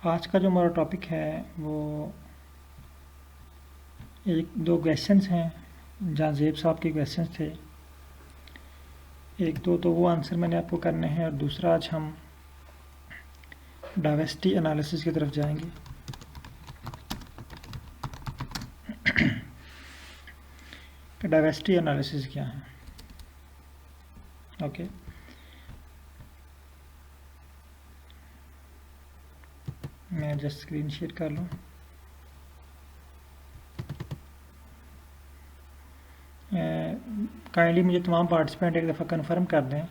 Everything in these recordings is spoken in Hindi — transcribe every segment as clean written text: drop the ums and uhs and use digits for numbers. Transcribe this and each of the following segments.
आज का जो हमारा टॉपिक है वो एक दो क्वेश्चंस हैं, जहाँ जेब साहब के क्वेश्चंस थे। एक दो तो वो आंसर मैंने आपको करने हैं और दूसरा आज हम डाइवर्सिटी एनालिसिस की तरफ जाएंगे। कि डाइवर्सिटी एनालिसिस क्या है। ओके, मैं जस्ट स्क्रीन शेयर कर लूँ। काइंडली मुझे तमाम पार्टिसिपेंट एक दफ़ा कंफर्म कर दें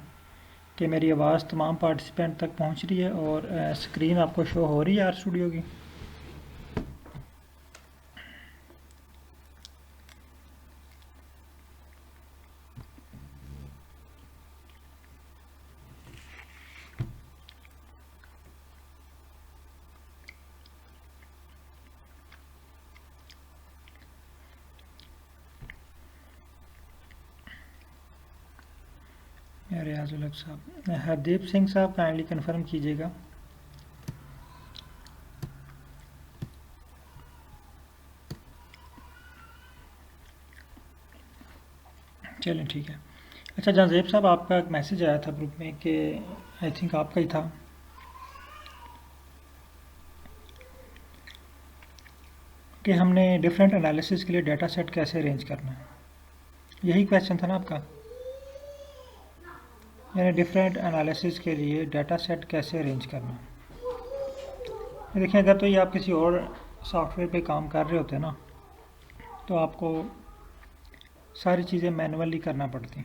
कि मेरी आवाज़ तमाम पार्टिसिपेंट तक पहुंच रही है और स्क्रीन आपको शो हो रही है आर स्टूडियो की। रियाजुल हक साहब, हरदीप सिंह साहब काइंडली कंफर्म कीजिएगा। चलें ठीक है। अच्छा जहाँ साहब, आपका एक मैसेज आया था ग्रुप में कि आई थिंक आपका ही था कि हमने डिफरेंट एनालिसिस के लिए डाटा सेट कैसे अरेंज करना है। यही क्वेश्चन था ना आपका, यानी डिफरेंट एनालिसिस के लिए डाटा सेट कैसे अरेंज करना है। देखिए, अगर तो ये आप किसी और सॉफ्टवेयर पे काम कर रहे होते ना तो आपको सारी चीज़ें मैनुअली करना पड़ती।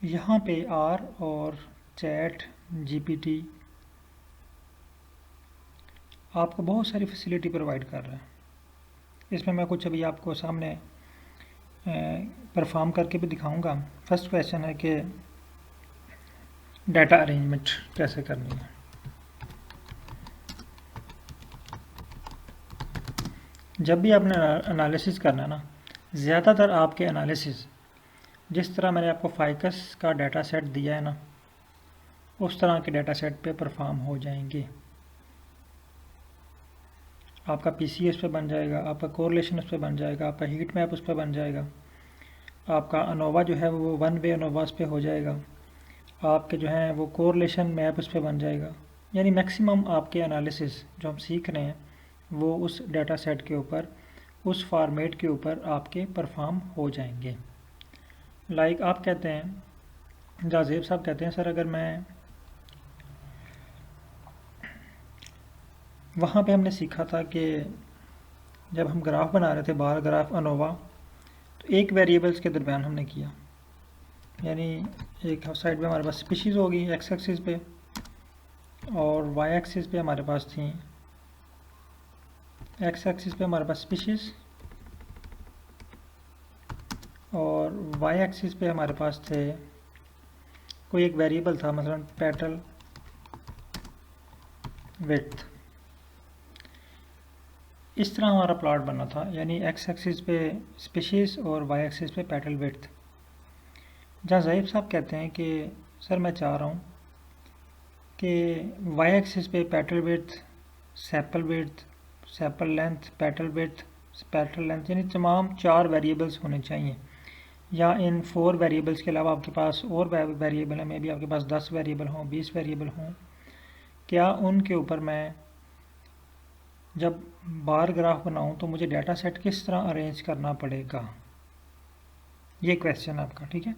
यहाँ पे आर और चैट जीपीटी आपको बहुत सारी फैसिलिटी प्रोवाइड कर रहा है। इसमें मैं कुछ अभी आपको सामने परफॉर्म करके भी दिखाऊंगा। फर्स्ट क्वेश्चन है कि डाटा अरेंजमेंट कैसे करनी है। जब भी आपने एनालिसिस करना ना, ज़्यादातर आपके एनालिसिस जिस तरह मैंने आपको फाइकस का डाटा सेट दिया है ना, उस तरह के डाटा सेट पे परफॉर्म हो जाएंगे। आपका पीसी उस पर बन जाएगा, आपका कोरिलेशन उस पर बन जाएगा, आपका हीट मैप उस पर बन जाएगा, आपका अनोवा जो है वो वन वे अनोवास पे हो जाएगा, आपके जो है वो कोरिलेशन मैप उस पर बन जाएगा। यानी मैक्सिमम आपके एनालिसिस जो हम सीख रहे हैं वो उस डाटा सेट के ऊपर, उस फॉर्मेट के ऊपर आपके परफॉर्म हो जाएंगे। लाइक आप कहते हैं, जाजेब साहब कहते हैं, सर अगर मैं वहाँ पे हमने सीखा था कि जब हम ग्राफ बना रहे थे, बार ग्राफ अनोवा, तो एक वेरिएबल्स के दरमियान हमने किया। यानी एक साइड पे हमारे पास स्पीशीज़ होगी एक्स एक्सिस पे, और वाई एक्सिस पे हमारे पास थी, एक्स एक्सिस पे हमारे पास स्पीशीज़ और वाई एक्सिस पे हमारे पास थे कोई एक वेरिएबल था, मसलन पेटल विड्थ। इस तरह हमारा प्लॉट बना था, यानी एक्स एक्सिस पे स्पीशीज़ और वाई एक्सिस पे पेटल विड्थ। जहाँ ज़हीब साहब कहते हैं कि सर मैं चाह रहा हूँ कि वाई एक्सिस पे petal width, sepal length, petal width, petal length, यानी तमाम 4 वेरिएबल्स होने चाहिए, या इन 4 वेरिएबल्स के अलावा आपके पास और वेरिएबल है, मे बी आपके पास 10 वेरिएबल हों, 20 वेरिएबल हों। क्या उनके ऊपर मैं जब बार ग्राफ बनाऊं तो मुझे डाटा सेट किस तरह अरेंज करना पड़ेगा, ये क्वेश्चन आपका, ठीक है।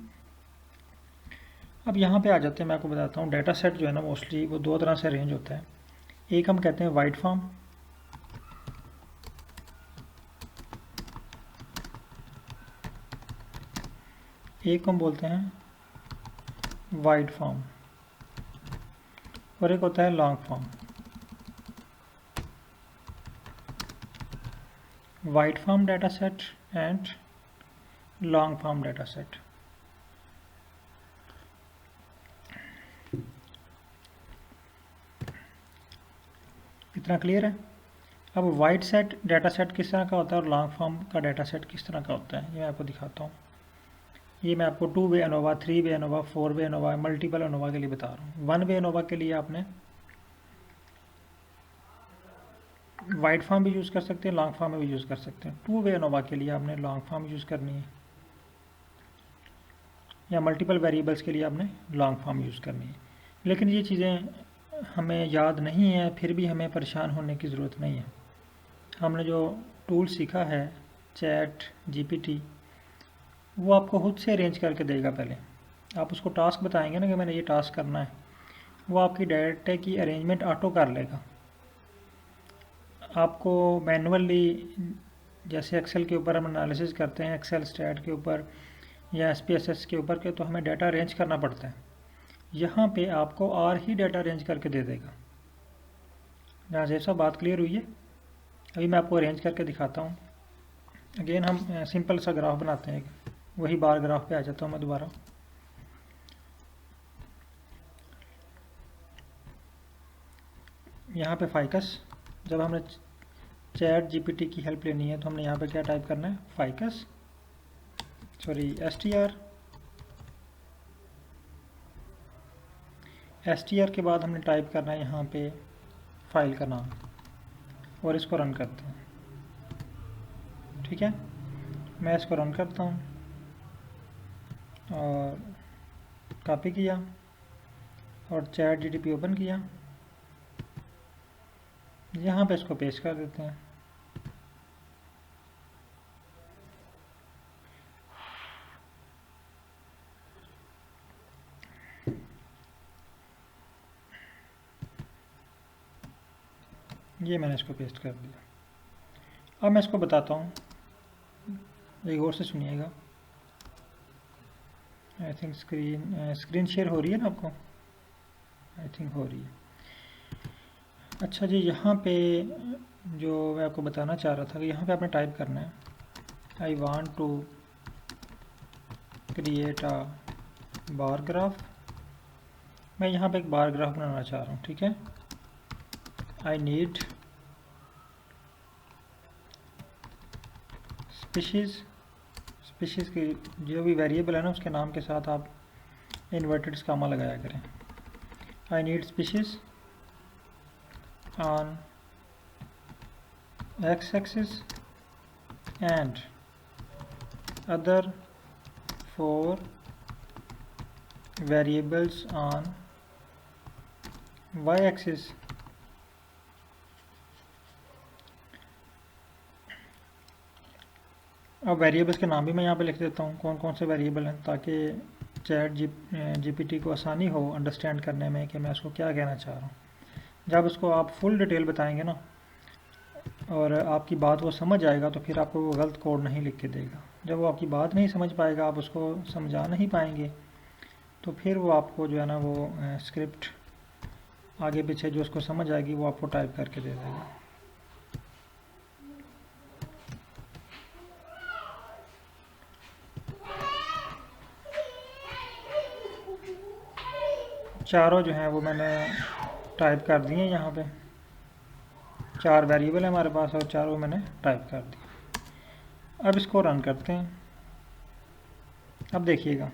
अब यहाँ पे आ जाते हैं, मैं आपको बताता हूँ। डाटा सेट जो है ना मोस्टली वो 2 तरह से अरेंज होता है। एक हम कहते हैं वाइड फॉर्म, एक हम बोलते हैं वाइड फॉर्म, और एक होता है long form. Wide form data set and long form data set. इतना क्लियर है। अब वाइड सेट डाटा सेट किस तरह का होता है और लॉन्ग फॉर्म का डाटा सेट किस तरह का होता है, ये मैं आपको दिखाता हूँ। ये मैं आपको 2 वे अनोवा, 3 वे अनोवा, 4 वे अनोवा, मल्टीपल अनोवा के लिए बता रहा हूँ। 1 वे अनोवा के लिए आपने वाइड फॉर्म भी यूज़ कर सकते हैं, लॉन्ग फॉर्म में भी यूज़ कर सकते हैं। टू वे एनोवा के लिए आपने लॉन्ग फॉर्म यूज़ करनी है, या मल्टीपल वेरिएबल्स के लिए आपने लॉन्ग फॉर्म यूज़ करनी है। लेकिन ये चीज़ें हमें याद नहीं है, फिर भी हमें परेशान होने की ज़रूरत नहीं है। हमने जो टूल सीखा है चैट जीपीटी, वो आपको खुद से अरेंज करके देगा। पहले आप उसको टास्क बताएंगे ना कि मैंने ये टास्क करना है, वो आपकी डाटा की अरेंजमेंट ऑटो कर लेगा। आपको मैनुअली, जैसे एक्सेल के ऊपर हम एनालिसिस करते हैं, एक्सेल स्टैट के ऊपर या एसपीएसएस के ऊपर के, तो हमें डाटा अरेंज करना पड़ता है। यहाँ पे आपको आर ही डाटा अरेंज करके दे देगा। जहाँ से सब बात क्लियर हुई है, अभी मैं आपको अरेंज करके दिखाता हूँ। अगेन हम सिंपल सा ग्राफ बनाते हैं, वही बार ग्राफ पे आ जाता हूँ मैं दोबारा। यहाँ पे फाइकस, जब हमने चैट जीपीटी की हेल्प लेनी है तो हमने यहाँ पे क्या टाइप करना है, फाइकस, सॉरी एसटीआर के बाद हमने टाइप करना है यहाँ पे फाइल का नाम, और इसको रन करते हैं। ठीक है, मैं इसको रन करता हूँ और कॉपी किया और चैट जीपीटी ओपन किया, यहाँ पे इसको पेस्ट कर देते हैं। ये मैंने इसको पेस्ट कर दिया। अब मैं इसको बताता हूँ, एक और से सुनिएगा। आई थिंक स्क्रीन शेयर हो रही है ना आपको, आई थिंक हो रही है। अच्छा जी, यहाँ पे जो मैं आपको बताना चाह रहा था कि यहाँ पे आपने टाइप करना है, I want to create a bar graph. मैं यहाँ पे एक बार ग्राफ बनाना चाह रहा हूँ। ठीक है, आई नीड स्पीशीज़ की जो भी वेरिएबल है ना, उसके नाम के साथ आप इन्वर्टेड स्कामा लगाया करें। I need species on X axis and other 4 variables on Y axis. अब वेरिएबल्स के नाम भी मैं यहाँ पे लिख देता हूँ, कौन कौन से वेरिएबल हैं, ताकि चैट जीपीटी को आसानी हो अंडरस्टैंड करने में कि मैं उसको क्या कहना चाह रहा हूँ। जब उसको आप फुल डिटेल बताएंगे ना और आपकी बात वो समझ आएगा, तो फिर आपको वो गलत कोड नहीं लिख के देगा। जब वो आपकी बात नहीं समझ पाएगा, आप उसको समझा नहीं पाएंगे, तो फिर वो आपको जो है ना, वो स्क्रिप्ट आगे पीछे जो उसको समझ आएगी वो आपको टाइप करके दे देगा। चारों जो हैं वो मैंने टाइप कर दिए। यहाँ पे 4 वेरिएबल है हमारे पास और चारों मैंने टाइप कर दिए। अब इसको रन करते हैं। अब देखिएगा,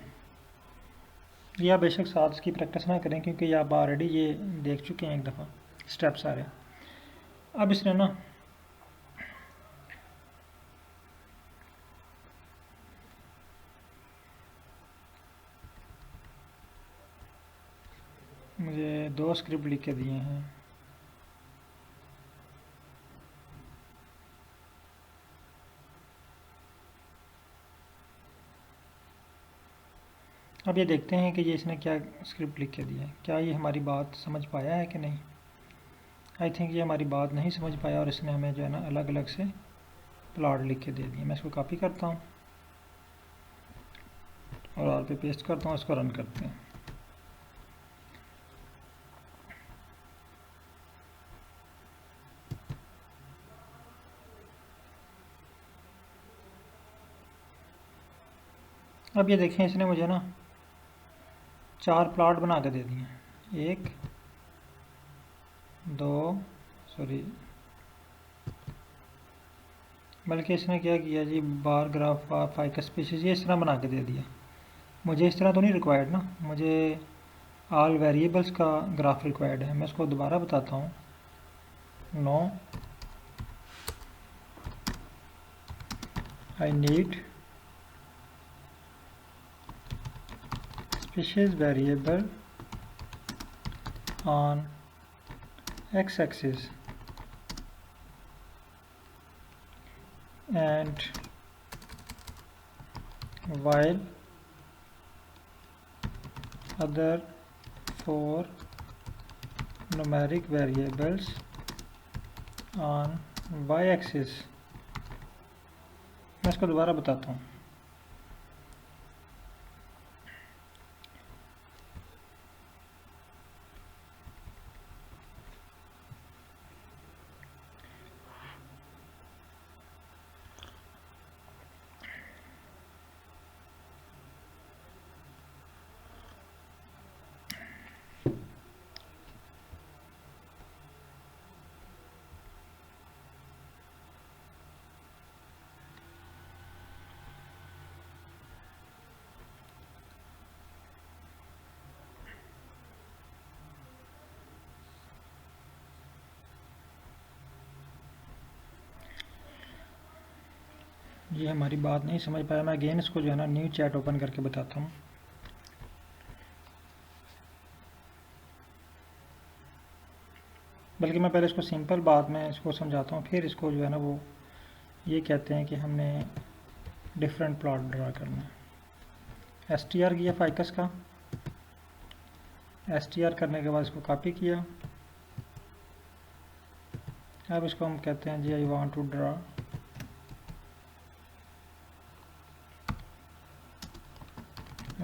ये आप बेशक साथ इसकी प्रैक्टिस ना करें, क्योंकि ये आप ऑलरेडी ये देख चुके हैं एक दफ़ा स्टेप सारे। अब इसने ना मुझे 2 स्क्रिप्ट लिख के दिए हैं। अब ये देखते हैं कि ये इसने क्या स्क्रिप्ट लिख के दिया है, क्या ये हमारी बात समझ पाया है कि नहीं। आई थिंक ये हमारी बात नहीं समझ पाया और इसने हमें जो है ना अलग अलग से प्लॉट लिख के दे दिए। मैं इसको कॉपी करता हूँ और आर पे पेस्ट करता हूँ, इसको रन करते हैं। अब ये देखें, इसने मुझे ना 4 प्लॉट बना के दे दिए। 1 2 सॉरी, बल्कि इसने क्या किया जी, बार ग्राफ फाइकस स्पीशीज़ ये इस तरह बना के दे दिया। मुझे इस तरह तो नहीं रिक्वायर्ड ना, मुझे ऑल वेरिएबल्स का ग्राफ रिक्वायर्ड है। मैं इसको दोबारा बताता हूँ। No I need species variable on x-axis and while other 4 numeric variables on y-axis। मैं इसको दोबारा बताता हूँ। ये हमारी बात नहीं समझ पाया। मैं अगेन इसको जो है ना न्यू चैट ओपन करके बताता हूँ। बल्कि मैं पहले इसको सिंपल बात में इसको समझाता हूँ, फिर इसको जो है ना वो ये कहते हैं कि हमने डिफरेंट प्लॉट ड्रा करना है। STR किया फाइकस का, STR करने के बाद इसको कॉपी किया। अब इसको हम कहते हैं जी I want to draw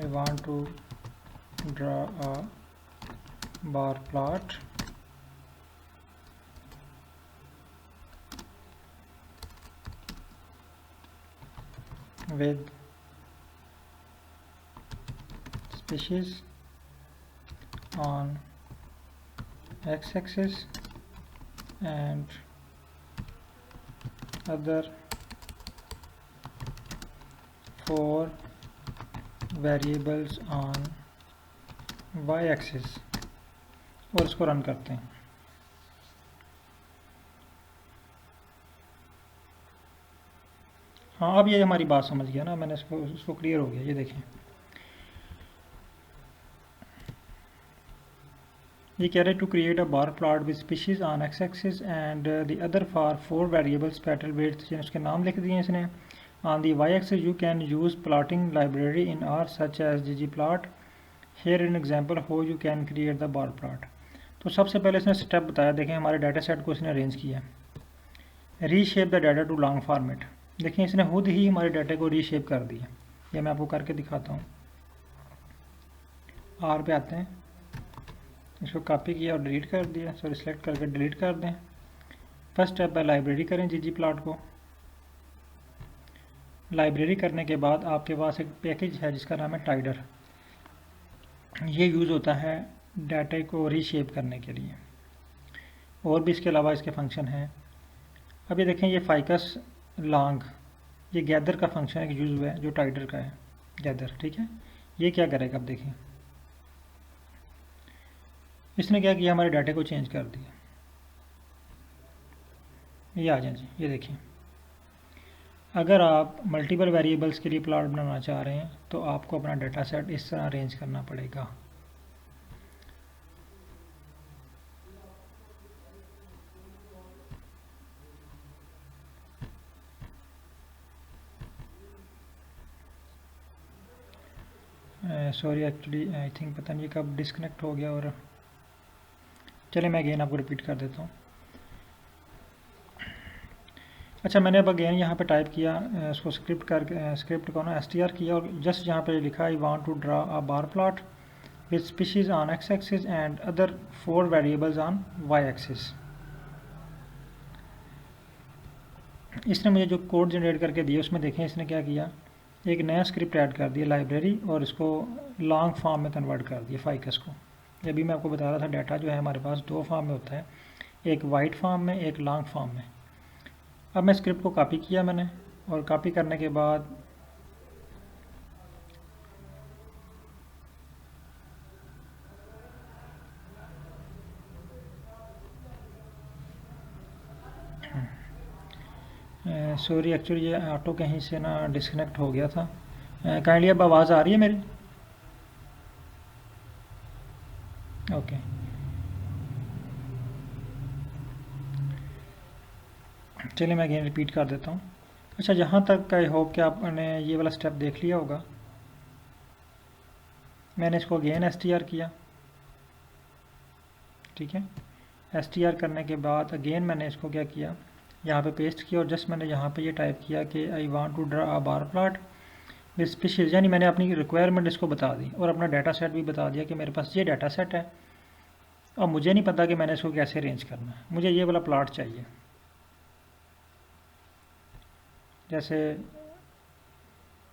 a bar plot with species on x-axis and other 4 variables on y-axis, और इसको रन करते हैं। हाँ, अब ये हमारी बात समझ गया ना, मैंने इसको क्लियर हो गया। ये देखें, ये कह रहे to create a bar plot with species on X axis and the other for 4 variables petal width, उसके नाम लिख दिए इसने। On the Y axis you can use plotting library in R such as ggplot। Here in example how you can create the bar plot. तो सबसे पहले इसने स्टेप बताया। देखें, हमारे डाटा सेट को इसने अरेंज किया। Reshape the data to long format. देखिए, इसने खुद ही हमारे डाटा को रीशेप कर दिया। ये मैं आपको करके दिखाता हूँ। आर पे आते हैं, इसको कॉपी किया और डिलीट कर दिया। सॉरी, सिलेक्ट करके डिलीट कर दें। फर्स्ट स्टेप है लाइब्रेरी करें ggplot को। लाइब्रेरी करने के बाद आपके पास एक पैकेज है जिसका नाम है टाइडर। ये यूज़ होता है डाटा को रीशेप करने के लिए, और भी इसके अलावा इसके फंक्शन हैं। अब ये देखें, ये फाइकस लॉन्ग, ये गैदर का फंक्शन एक यूज़ हुआ है जो टाइडर का है, गैदर। ठीक है, ये क्या करेगा अब देखें, इसने क्या किया, हमारे डाटे को चेंज कर दिया। ये आ जाए जी, ये देखिए, अगर आप मल्टीपल वेरिएबल्स के लिए प्लॉट बनाना चाह रहे हैं तो आपको अपना डाटा सेट इस तरह अरेंज करना पड़ेगा। सॉरी, एक्चुअली आई थिंक पता नहीं कब डिस्कनेक्ट हो गया, और चले मैं अगेन आपको रिपीट कर देता हूँ। अच्छा, मैंने अब अगेन यहाँ पे टाइप किया, उसको स्क्रिप्ट को ना STR किया, और जस्ट यहाँ पे लिखा I want to draw a bar plot with species on x axis and other 4 variables on y axis. इसने मुझे जो कोड जनरेट करके दिया उसमें देखें इसने क्या किया, एक नया स्क्रिप्ट ऐड कर दिया लाइब्रेरी, और इसको लॉन्ग फॉर्म में कन्वर्ट कर दिया फाइकस को। अभी मैं आपको बता रहा था डाटा जो है हमारे पास 2 फॉर्म में होता है, एक वाइट फॉर्म में, एक लॉन्ग फॉर्म में। अब मैं स्क्रिप्ट को कॉपी किया मैंने, और कॉपी करने के बाद सॉरी एक्चुअली ये ऑटो कहीं से ना डिस्कनेक्ट हो गया था। काइंडली अब आवाज़ आ रही है मेरी? ओके। चलिए मैं अगेन रिपीट कर देता हूँ। अच्छा, जहाँ तक आई होप कि आपने ये वाला स्टेप देख लिया होगा। मैंने इसको अगेन एसटीआर किया, ठीक है। एसटीआर करने के बाद अगेन मैंने इसको क्या किया, यहाँ पे पेस्ट किया और जस्ट मैंने यहाँ पे ये टाइप किया कि I want to draw a bar plot with special, यानी मैंने अपनी रिक्वायरमेंट इसको बता दी और अपना डाटा सेट भी बता दिया कि मेरे पास ये डाटा सेट है। अब मुझे नहीं पता कि मैंने इसको कैसे अरेंज करना है, मुझे ये वाला प्लॉट चाहिए। जैसे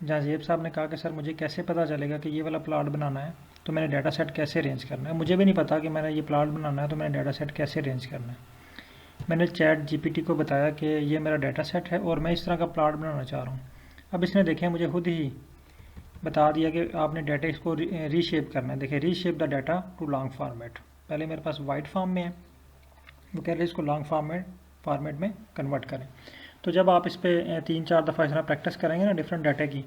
जाजेब साहब ने कहा कि सर मुझे कैसे पता चलेगा कि ये वाला प्लॉट बनाना है, तो मैंने डाटा सेट कैसे अरेंज करना है। मुझे भी नहीं पता कि मैंने ये प्लॉट बनाना है, तो मैंने डाटा सेट कैसे अरेंज करना है। मैंने चैट जीपीटी को बताया कि ये मेरा डाटा सेट है और मैं इस तरह का प्लॉट बनाना चाह रहा हूँ। अब इसने देखें मुझे खुद ही बता दिया कि आपने डाटा इसको रीशेप करना है। देखिए, reshape the data to long format. पहले मेरे पास वाइट फॉर्म में है, वो कह रहे हैं इसको लॉन्ग फॉर्मेट में कन्वर्ट करें। तो जब आप इस पर 3-4 दफ़ा इस तरह प्रैक्टिस करेंगे ना डिफरेंट डाटा की,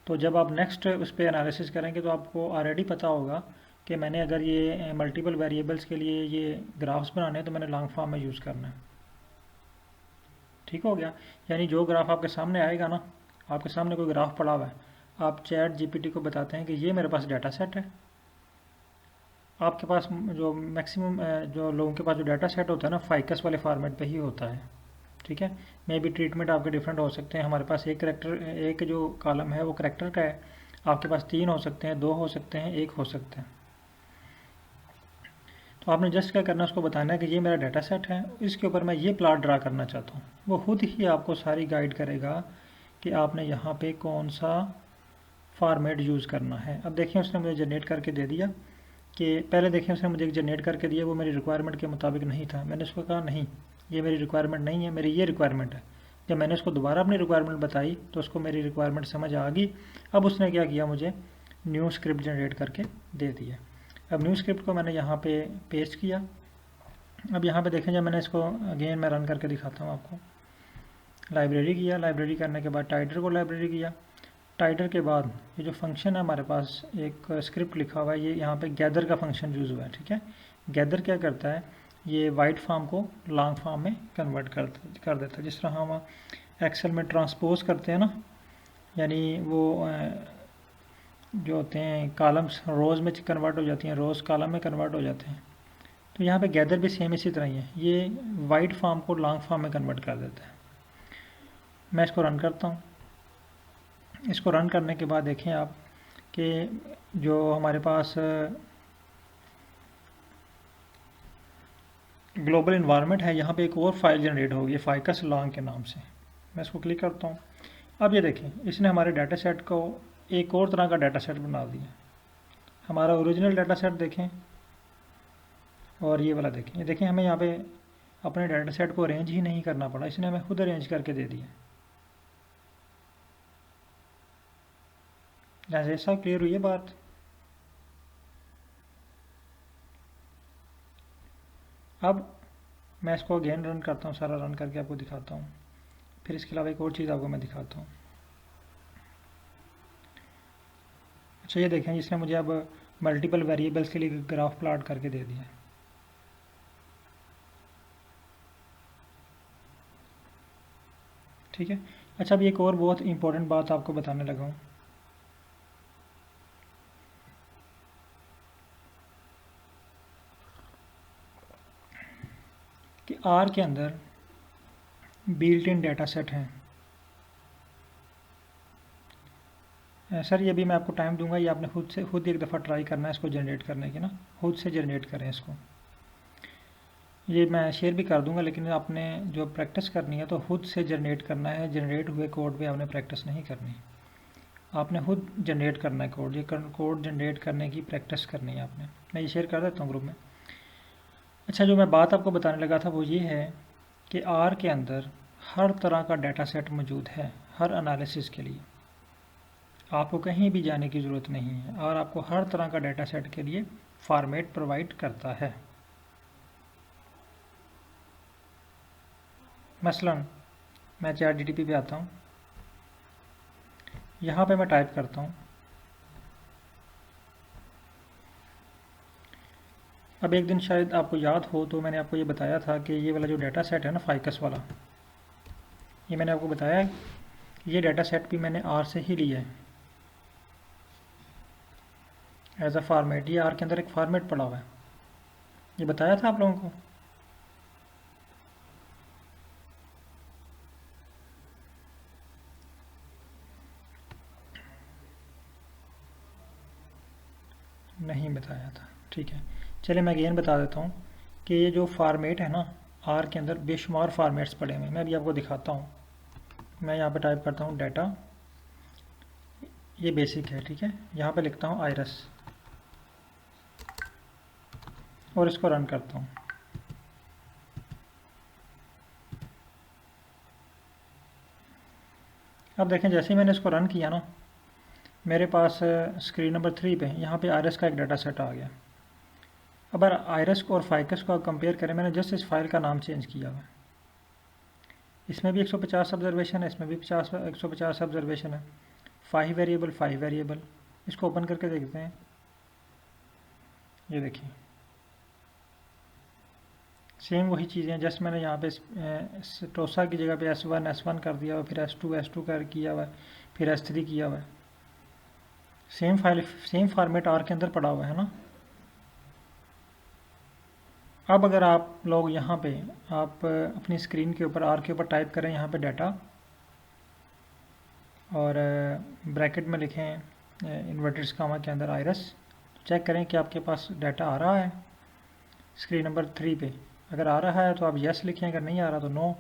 तो जब आप नेक्स्ट उस पर एनालिसिस करेंगे तो आपको ऑलरेडी पता होगा कि मैंने अगर ये मल्टीपल वेरिएबल्स के लिए ये ग्राफ्स बनाने हैं तो मैंने लॉन्ग फॉर्म में यूज़ करना है। ठीक हो गया। यानी जो ग्राफ आपके सामने आएगा ना, आपके सामने कोई ग्राफ पड़ा हुआ है, आप चैट जीपीटी को बताते हैं कि ये मेरे पास डाटा सेट है। आपके पास जो मैक्सिमम जो लोगों के पास जो डाटा सेट होता है ना, फाइकस वाले फॉर्मेट पे ही होता है, ठीक है। मे बी ट्रीटमेंट आपके डिफरेंट हो सकते हैं। हमारे पास एक जो कॉलम है वो करेक्टर का है, आपके पास 3 हो सकते हैं, 2 हो सकते हैं, 1 हो सकते हैं। तो आपने जस्ट क्या करना है, उसको बताना है कि ये मेरा डाटा सेट है, इसके ऊपर मैं ये प्लॉट ड्रा करना चाहता हूँ। वो खुद ही आपको सारी गाइड करेगा कि आपने यहाँ पे कौन सा फॉर्मेट यूज़ करना है। अब देखिए उसने मुझे जनरेट करके दे दिया कि पहले देखिए उसने मुझे जनरेट करके दिया, वो मेरी रिक्वायरमेंट के मुताबिक नहीं था। मैंने उसको कहा नहीं, ये मेरी रिक्वायरमेंट नहीं है, मेरी ये रिक्वायरमेंट है। जब मैंने उसको दोबारा अपनी रिक्वायरमेंट बताई तो उसको मेरी रिक्वायरमेंट समझ आ गई। अब उसने क्या किया, मुझे न्यू स्क्रिप्ट जनरेट करके दे दिया। अब न्यू स्क्रिप्ट को मैंने यहाँ पे पेस्ट किया। अब यहाँ पे देखें, जब मैंने इसको अगेन मैं रन करके दिखाता हूँ आपको। लाइब्रेरी किया, लाइब्रेरी करने के बाद टाइटल को लाइब्रेरी किया। टाइटल के बाद ये जो फंक्शन है हमारे पास एक स्क्रिप्ट लिखा हुआ है, ये यहाँ पे गैदर का फंक्शन यूज़ हुआ है, ठीक है। गैदर क्या करता है, ये वाइट फॉर्म को लॉन्ग फॉर्म में कन्वर्ट कर देता है। जिस तरह हम एक्सेल में ट्रांसपोज करते हैं ना, यानी वो जो होते हैं कॉलम्स रोज़ में कन्वर्ट हो जाती हैं, रोज़ कॉलम में कन्वर्ट हो जाते हैं। तो यहाँ पे गैदर भी सेम इसी तरह ही है, ये वाइट फॉर्म को लॉन्ग फॉर्म में कन्वर्ट कर देता है। मैं इसको रन करता हूँ। इसको रन करने के बाद देखें आप कि जो हमारे पास ग्लोबल इन्वायरमेंट है, यहाँ पे एक और फाइल जनरेट होगी फाइकस लॉन्ग के नाम से। मैं इसको क्लिक करता हूँ। अब ये देखें, इसने हमारे डाटा सेट को एक और तरह का डाटा सेट बना दिया। हमारा ओरिजिनल डाटा सेट देखें और ये वाला देखें। ये देखें, हमें यहाँ पे अपने डाटा सेट को अरेंज ही नहीं करना पड़ा, इसने हमें खुद अरेंज करके दे दिया। जैसे ऐसा क्लियर हुई है बात। अब मैं इसको अगेन रन करता हूँ, सारा रन करके आपको दिखाता हूँ। फिर इसके अलावा एक और चीज़ आपको मैं दिखाता हूँ। अच्छा, ये देखें, इसने मुझे अब मल्टीपल वेरिएबल्स के लिए ग्राफ प्लॉट करके दे दिया। ठीक है। अच्छा, अब एक और बहुत इंपॉर्टेंट बात आपको बताने लगा हूँ कि आर के अंदर बिल्ट इन डाटा सेट हैं। सर ये भी मैं आपको टाइम दूंगा, ये आपने खुद एक दफ़ा ट्राई करना है इसको जनरेट करने की ना, खुद से जनरेट करें इसको। ये मैं शेयर भी कर दूंगा, लेकिन आपने जो प्रैक्टिस करनी है तो खुद से जनरेट करना है। जनरेट हुए कोड पे आपने प्रैक्टिस नहीं करनी, आपने खुद जनरेट करना है कोड। ये कोड जनरेट करने की प्रैक्टिस करनी है आपने। मैं ये शेयर कर देता हूँ ग्रुप में। अच्छा, जो मैं बात आपको बताने लगा था वो ये है कि आर के अंदर हर तरह का डाटा सेट मौजूद है, हर एनालिसिस के लिए। आपको कहीं भी जाने की ज़रूरत नहीं है और आपको हर तरह का डाटा सेट के लिए फॉर्मेट प्रोवाइड करता है। मसलन मैं ChatGPT पे आता हूँ, यहाँ पे मैं टाइप करता हूँ। अब एक दिन शायद आपको याद हो तो मैंने आपको ये बताया था कि ये वाला जो डाटा सेट है ना फाइकस वाला, ये मैंने आपको बताया है, ये डाटा सेट भी मैंने आर से ही लिया है एज अ फॉर्मेट। ये आर के अंदर एक फॉर्मेट पड़ा हुआ है, ये बताया था आप लोगों को। नहीं बताया था, ठीक है। चलिए मैं अगेन बता देता हूँ कि ये जो फॉर्मेट है ना, आर के अंदर बेशुमार फॉर्मेट्स पड़े हुए हैं। मैं भी आपको दिखाता हूँ। मैं यहाँ पे टाइप करता हूँ डाटा, ये बेसिक है, ठीक है। यहाँ पे लिखता हूँ आयरस और इसको रन करता हूँ। अब देखें जैसे ही मैंने इसको रन किया ना, मेरे पास स्क्रीन नंबर 3 पे यहाँ पे आयरस का एक डाटा सेट आ गया। अब आयरस को और फाइकस को कंपेयर करें, मैंने जस्ट इस फाइल का नाम चेंज किया हुआ है। इसमें भी 150 ऑब्जर्वेशन है, इसमें भी 150 ऑब्जर्वेशन है। 5 वेरिएबल। इसको ओपन करके देखते हैं। ये देखिए सेम वही चीज़ें हैं, जस्ट मैंने यहाँ पे टोसा की जगह पे S1 कर दिया हुआ, फिर S2 कर किया हुआ है, फिर S3 किया हुआ है। Same file same format R के अंदर पड़ा हुआ है ना। अब अगर आप लोग यहाँ पे आप अपनी स्क्रीन के ऊपर आर के ऊपर टाइप करें यहाँ पे डाटा और ब्रैकेट में लिखें इन्वर्टेड कामा के अंदर आयरस, चेक करें कि आपके पास डाटा आ रहा है स्क्रीन नंबर 3 पे। अगर आ रहा है तो आप यस लिखें, अगर नहीं आ रहा तो नो।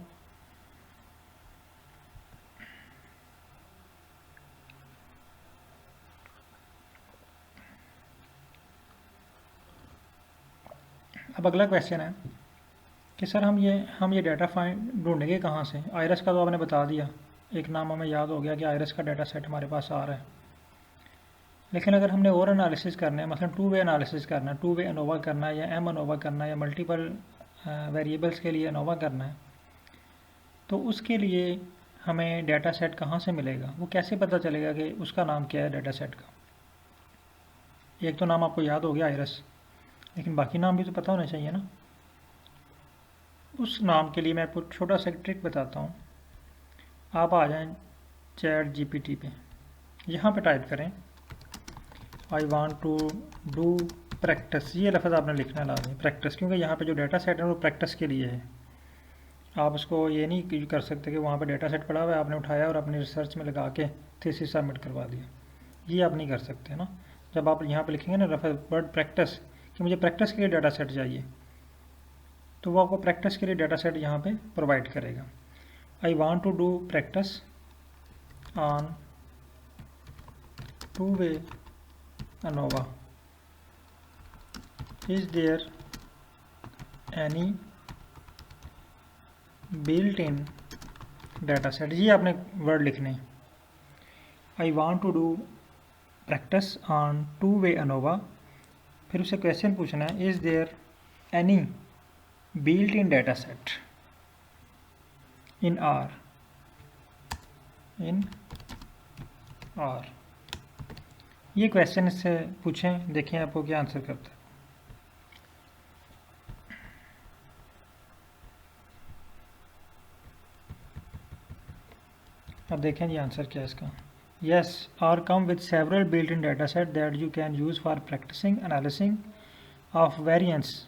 अब अगला क्वेश्चन है कि सर हम ये डाटा फाइंड ढूंढेंगे कहाँ से। आयरस का तो आपने बता दिया, एक नाम हमें याद हो गया कि आयरस का डाटा सेट हमारे पास आ रहा है। लेकिन अगर हमने और एनालिसिस करना है, मतलब 2 वे एनालिसिस करना है, 2 वे एनोवा करना है या एम एनोवा करना है या मल्टीपल वेरिएबल्स के लिए एनोवा करना है, तो उसके लिए हमें डाटा सेट कहाँ से मिलेगा, वो कैसे पता चलेगा कि उसका नाम क्या है डाटा सेट का। एक तो नाम आपको याद हो गया आयरस, लेकिन बाकी नाम भी तो पता होना चाहिए ना। उस नाम के लिए मैं आपको छोटा सा ट्रिक बताता हूँ। आप आ जाएं ChatGPT पे, यहाँ पे टाइप करें I want to do practice. ये लफ्ज़ आपने लिखना है लाजमी, प्रैक्टिस, क्योंकि यहाँ पे जो डाटा सेट है वो प्रैक्टिस के लिए है। आप उसको ये नहीं कर सकते कि वहाँ पे डाटा सेट पड़ा हुआ है, आपने उठाया और अपनी रिसर्च में लगा के थीसिस सबमिट करवा दिया। ये आप नहीं कर सकते ना। जब आप यहाँ पे लिखेंगे ना वर्ड प्रैक्टिस कि मुझे प्रैक्टिस के लिए डाटा सेट चाहिए, तो वो आपको प्रैक्टिस के लिए डाटा सेट यहाँ पे प्रोवाइड करेगा। I want to do practice on 2 way ANOVA, is there any built in data set. ये आपने वर्ड लिखने। I want to do practice on 2 way ANOVA, फिर उसे क्वेश्चन पूछना है is there any built in data set in R, ये क्वेश्चन इससे पूछें, देखें आपको क्या आंसर करता है। अब देखें जी आंसर क्या है इसका। Yes, R come with several built in data set that you can use for practicing analysing of variance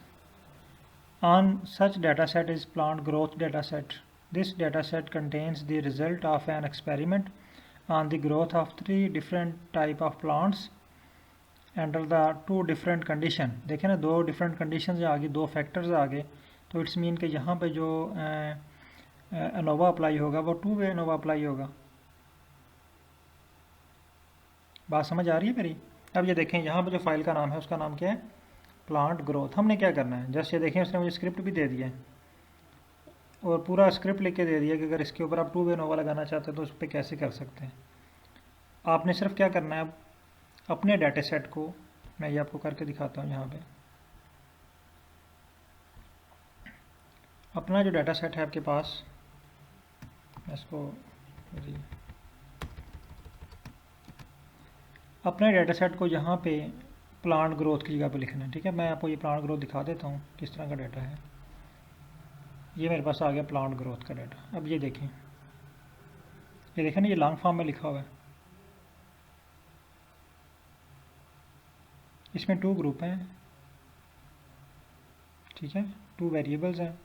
on such data set is plant growth data set. This data set contains the result of an experiment on the growth of 3 different type of plants under the 2 different condition। देखें ना, 2 different conditions आ गई, 2 factors आ गए, तो इट्स मीन कि यहाँ पे जो एनोवा अप्लाई होगा वो 2 वे एनोवा अप्लाई होगा। बात समझ आ रही है मेरी। अब ये देखें यहाँ पे जो फाइल का नाम है उसका नाम क्या है, प्लांट ग्रोथ। हमने क्या करना है, जस्ट ये देखें उसने मुझे स्क्रिप्ट भी दे दिया है और पूरा स्क्रिप्ट लिख के दे दिया कि अगर इसके ऊपर आप 2 वे एनोवा लगाना चाहते हैं तो उस पर कैसे कर सकते हैं। आपने सिर्फ क्या करना है, अपने डाटा सेट को, मैं ये आपको करके दिखाता हूँ यहाँ पे। अपना जो डाटा सेट है आपके पास, इसको अपने डेटा सेट को यहाँ पे प्लांट ग्रोथ की जगह पे लिखना है। ठीक है, मैं आपको ये प्लांट ग्रोथ दिखा देता हूँ किस तरह का डाटा है। ये मेरे पास आ गया प्लांट ग्रोथ का डाटा। अब ये देखें, ये देखें ना, ये लॉन्ग फॉर्म में लिखा हुआ है। इसमें 2 ग्रुप हैं, ठीक है, 2 वेरिएबल्स हैं,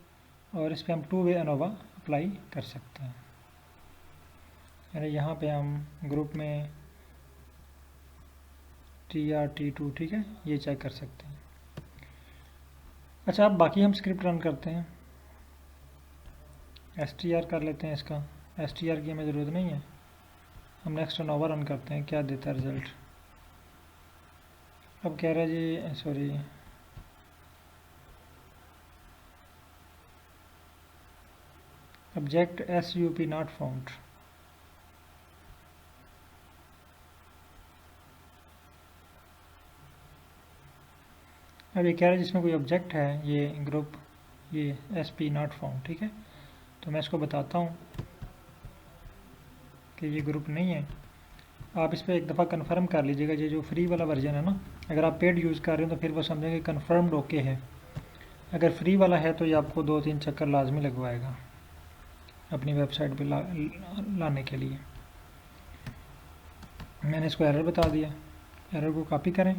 और इस पर हम 2 वे एनोवा अप्लाई कर सकते हैं। यानी यहाँ पे हम ग्रुप में TR-T2, ठीक है, ये चेक कर सकते हैं। अच्छा, अब बाकी हम स्क्रिप्ट रन करते हैं। str कर लेते हैं इसका। str की हमें ज़रूरत नहीं है, हम नेक्स्ट एनोवा रन करते हैं, क्या देता है रिज़ल्ट। अब कह रहा है जी, sorry, object SUP not found. अब ये कह रहा है जिसमें कोई ऑब्जेक्ट है, ये ग्रुप, ये SP नॉट फाउंड, ठीक है। तो मैं इसको बताता हूँ कि ये ग्रुप नहीं है। आप इस पर एक दफ़ा कन्फर्म कर लीजिएगा। ये जो फ्री वाला वर्जन है ना, अगर आप पेड यूज़ कर रहे हो तो फिर वो समझेंगे कन्फर्म्ड ओके है। अगर फ्री वाला है तो ये आपको 2-3 चक्कर लाजमी लगवाएगा अपनी वेबसाइट पे लाने के लिए। मैंने इसको एरर बता दिया, एरर को कॉपी करें।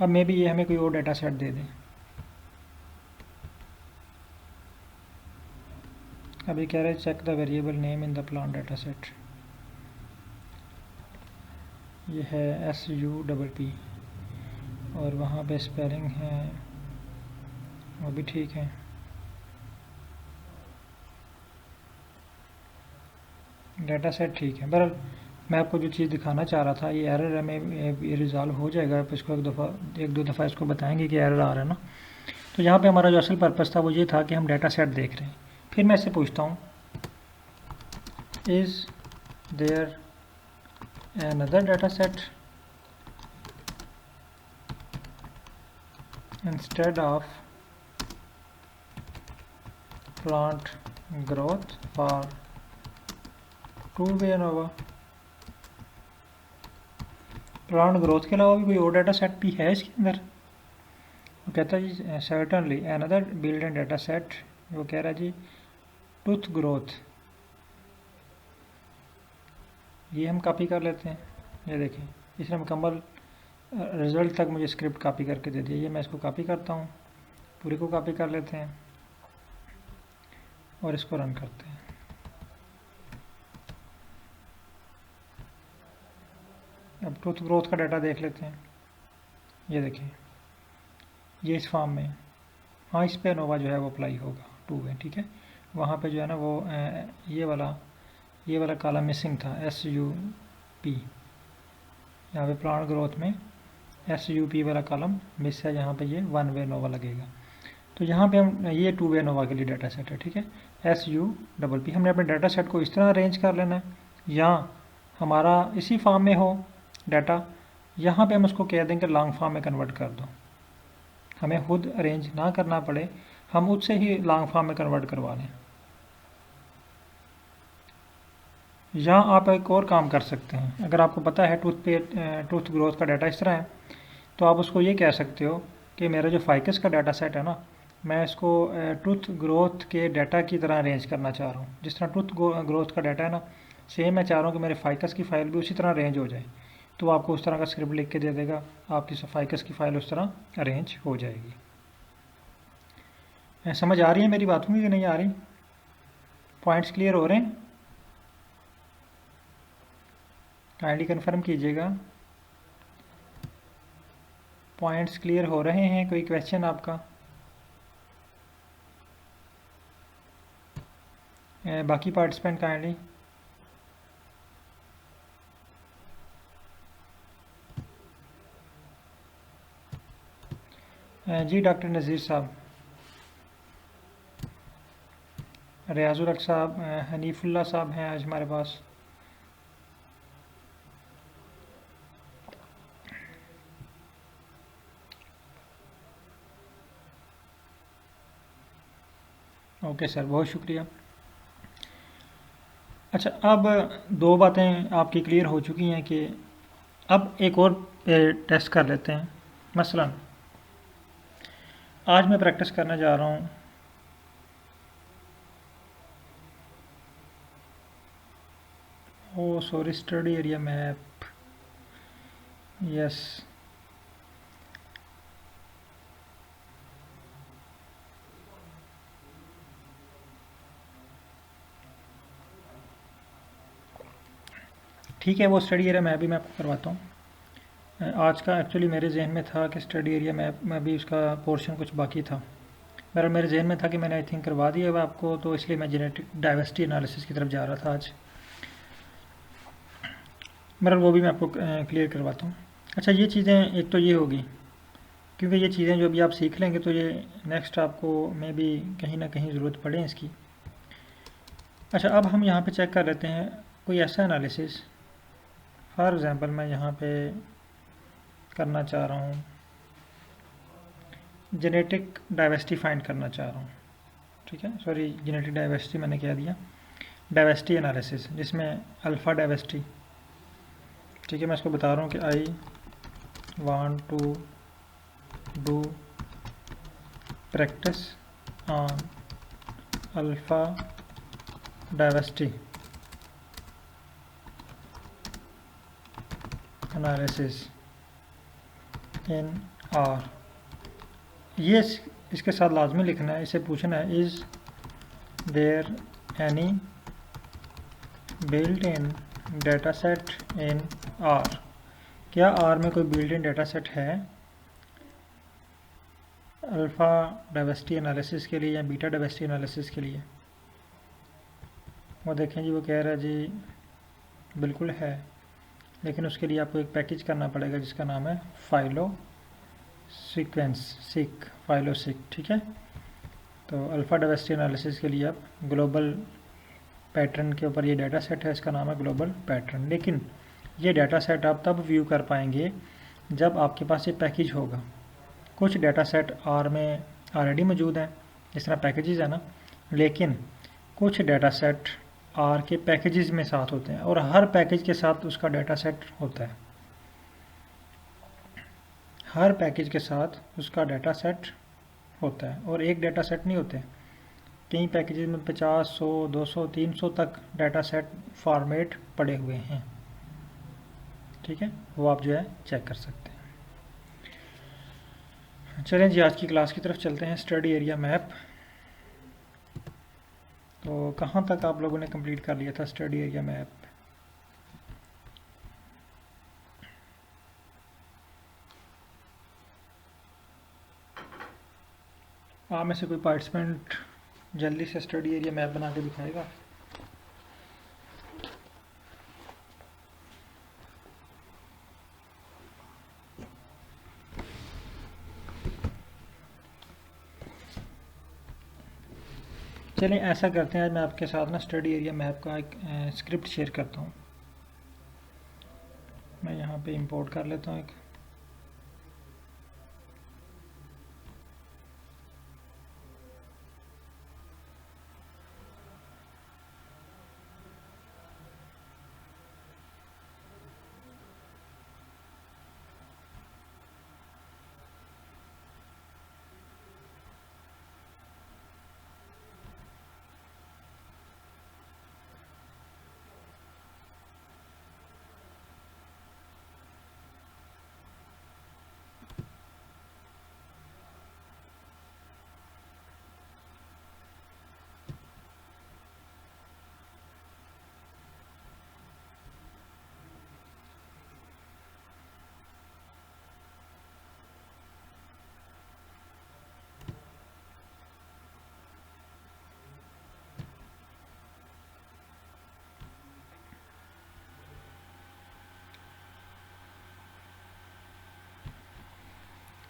अब मे बी ये हमें कोई और डाटा सेट दे दें। अब ये कह रहे हैं check the variable name in the plant data set. ये है SUPP, और वहाँ पे स्पेलिंग है वो भी ठीक है। डाटा सेट ठीक है। बहरहाल मैं आपको जो चीज़ दिखाना चाह रहा था, ये एरर हमें ये रिज़ॉल्व हो जाएगा। आप इसको एक दो दफ़ा इसको बताएंगे कि एरर आ रहा है ना। तो यहाँ पे हमारा जो असल पर्पस था वो ये था कि हम डाटा सेट देख रहे हैं। फिर मैं इससे पूछता हूँ, is there another data set instead of plant growth for two way ANOVA. Plant growth के अलावा भी कोई और डाटा सेट भी है इसके अंदर? वो कहता है जी certainly another build and data set. वो कह रहा है जी टूथ ग्रोथ। ये हम कॉपी कर लेते हैं। ये देखें, इसने मुकम्मल रिज़ल्ट तक मुझे स्क्रिप्ट कॉपी करके दे दिया। ये मैं इसको कॉपी करता हूँ, पूरी को कॉपी कर लेते हैं और इसको रन करते हैं। अब टूथ ग्रोथ का डाटा देख लेते हैं। ये देखें, ये इस फॉर्म में, हाँ इस पे एनोवा जो है वो अप्लाई होगा 2-वे, ठीक है। वहाँ पे जो है ना वो ये वाला कॉलम मिसिंग था, SUP। यहाँ पे प्लांट ग्रोथ में SUP वाला कॉलम मिस है, यहाँ पे ये 1-वे एनोवा लगेगा। तो यहाँ पे हम ये 2-वे एनोवा के लिए डाटा सेट है, ठीक है, SUPP। हमने अपने डाटा सेट को इस तरह अरेंज कर लेना है, या हमारा इसी फॉर्म में हो डाटा, यहाँ पे हम उसको कह दें कि लॉन्ग फॉर्म में कन्वर्ट कर दो, हमें खुद अरेंज ना करना पड़े, हम उससे ही लॉन्ग फॉर्म में कन्वर्ट करवा लें। या आप एक और काम कर सकते हैं, अगर आपको पता है टूथ ग्रोथ का डाटा इस तरह है, तो आप उसको ये कह सकते हो कि मेरा जो फाइकस का डाटा सेट है ना, मैं इसको टूथ ग्रोथ के डाटा की तरह अरेंज करना चाह रहा हूँ। जिस तरह टूथ ग्रोथ का डाटा है ना, सेम मैं चाह रहा हूँ कि मेरे फाइकस की फ़ाइल भी उसी तरह अरेंज हो जाए। तो आपको उस तरह का स्क्रिप्ट लिख के दे देगा, आपकी फाइकस की फ़ाइल उस तरह अरेंज हो जाएगी। समझ आ रही है मेरी बातों की कि नहीं आ रही? पॉइंट्स क्लियर हो रहे हैं? काइंडली कन्फर्म कीजिएगा, पॉइंट्स क्लियर हो रहे हैं? कोई क्वेश्चन आपका? बाकी पार्टिसिपेंट काइंडली। जी डॉक्टर नज़ीर साहब, रियाजुल हक साहब, हनीफुल्ला साहब हैं आज हमारे पास। ओके सर, बहुत शुक्रिया। अच्छा, अब दो बातें आपकी क्लियर हो चुकी हैं कि अब एक और टेस्ट कर लेते हैं। मसलन आज मैं प्रैक्टिस करने जा रहा हूँ oh sorry study area map. Yes, ठीक है, वो स्टडी एरिया मैप भी मैं आपको करवाता हूँ। आज का एक्चुअली मेरे जहन में था कि स्टडी एरिया मैप में भी उसका पोर्शन कुछ बाकी था। मेरे जहन में था कि मैंने आई थिंक करवा दिया हुआ आपको, तो इसलिए मैं जेनेटिक डाइवर्सिटी एनालिसिस की तरफ जा रहा था आज। मेरा वो भी मैं आपको क्लियर करवाता हूँ। अच्छा, ये चीज़ें एक तो ये होगी, क्योंकि ये चीज़ें जो भी आप सीख लेंगे तो ये नेक्स्ट आपको में भी कहीं ना कहीं ज़रूरत पड़े इसकी। अच्छा, अब हम यहाँ पे चेक कर लेते हैं कोई ऐसा एनालिसिस। फॉर एग्ज़ाम्पल मैं यहाँ पे करना चाह रहा हूँ, जेनेटिक डाइवर्सिटी फाइंड करना चाह रहा हूँ। ठीक है, सॉरी जेनेटिक डाइवर्सिटी मैंने क्या दिया, डाइवर्सिटी एनालिसिस, जिसमें अल्फ़ा डाइवर्सिटी। ठीक है, मैं इसको बता रहा हूँ कि I want to do practice on alpha diversity analysis in R. ये इसके साथ लाजमी लिखना है, इसे पूछना है is there any built in data set in R. क्या आर में कोई बिल्ट इन डेटा सेट है अल्फ़ा डाइवर्सिटी एनालिसिस के लिए या बीटा डाइवर्सिटी एनालिसिस के लिए? वो देखें जी, वो कह रहा है जी बिल्कुल है, लेकिन उसके लिए आपको एक पैकेज करना पड़ेगा जिसका नाम है फाइलो सीक्वेंस सिक, फाइलो सिक। ठीक है, तो अल्फ़ा डाइवर्सिटी एनालिसिस के लिए आप ग्लोबल पैटर्न के ऊपर ये डाटा सेट है, इसका नाम है ग्लोबल पैटर्न। लेकिन ये डाटा सेट आप तब व्यू कर पाएंगे जब आपके पास ये पैकेज होगा। कुछ डाटा सेट आर में ऑलरेडी मौजूद हैं, इस तरह पैकेजेस है ना, लेकिन कुछ डाटा सेट आर के पैकेजेस में साथ होते हैं और हर पैकेज के साथ उसका डाटा सेट होता है। हर पैकेज के साथ उसका डाटा सेट होता है और एक डाटा सेट नहीं होते। कई पैकेजेस में 50, 100, 200, 300 तक डाटा सेट फॉर्मेट पड़े हुए हैं। ठीक है, वो आप जो है चेक कर सकते हैं। चलें जी, आज की क्लास की तरफ चलते हैं। स्टडी एरिया मैप, तो कहाँ तक आप लोगों ने कंप्लीट कर लिया था स्टडी एरिया मैप? आप में से कोई पार्टिसिपेंट जल्दी से स्टडी एरिया मैप बना के दिखाएगा? चलें ऐसा करते हैं, आज मैं आपके साथ ना स्टडी एरिया मैप का एक स्क्रिप्ट शेयर करता हूँ। मैं यहाँ पे इंपोर्ट कर लेता हूँ एक।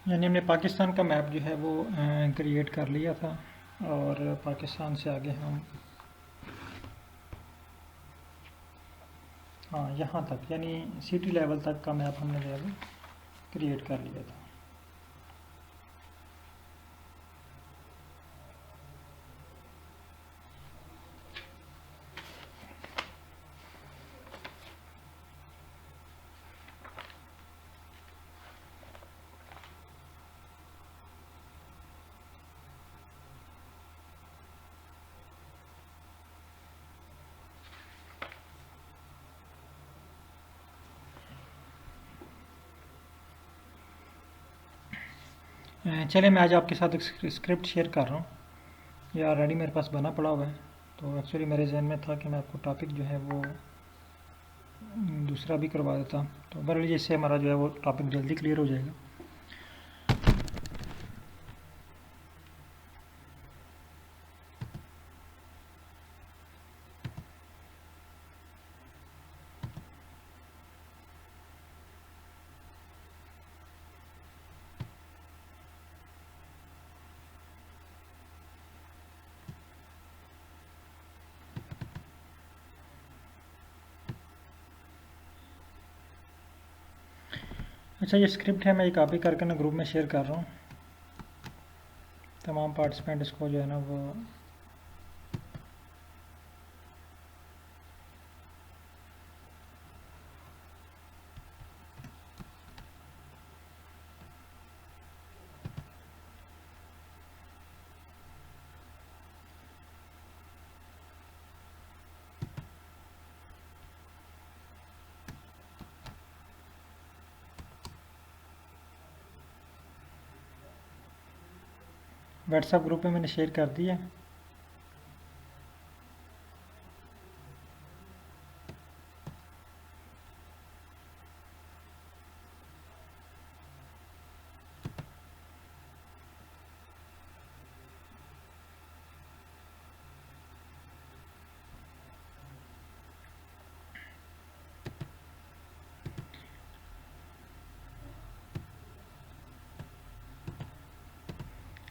यानी हमने पाकिस्तान का मैप जो है वो क्रिएट कर लिया था और पाकिस्तान से आगे हम हाँ यहाँ तक यानी सिटी लेवल तक का मैप हमने जो है वो क्रिएट कर लिया था। चलिए मैं आज आपके साथ एक स्क्रिप्ट शेयर कर रहा हूँ। ये ऑलरेडी मेरे पास बना पड़ा हुआ है। तो एक्चुअली मेरे जहन में था कि मैं आपको टॉपिक जो है वो दूसरा भी करवा देता, तो बहरहाल इससे हमारा जो है वो टॉपिक जल्दी क्लियर हो जाएगा। अच्छा, ये स्क्रिप्ट है, मैं ये कॉपी करके ना ग्रुप में शेयर कर रहा हूँ। तमाम पार्टिसिपेंट इसको जो है ना वो व्हाट्सएप ग्रुप में मैंने शेयर कर दिया है।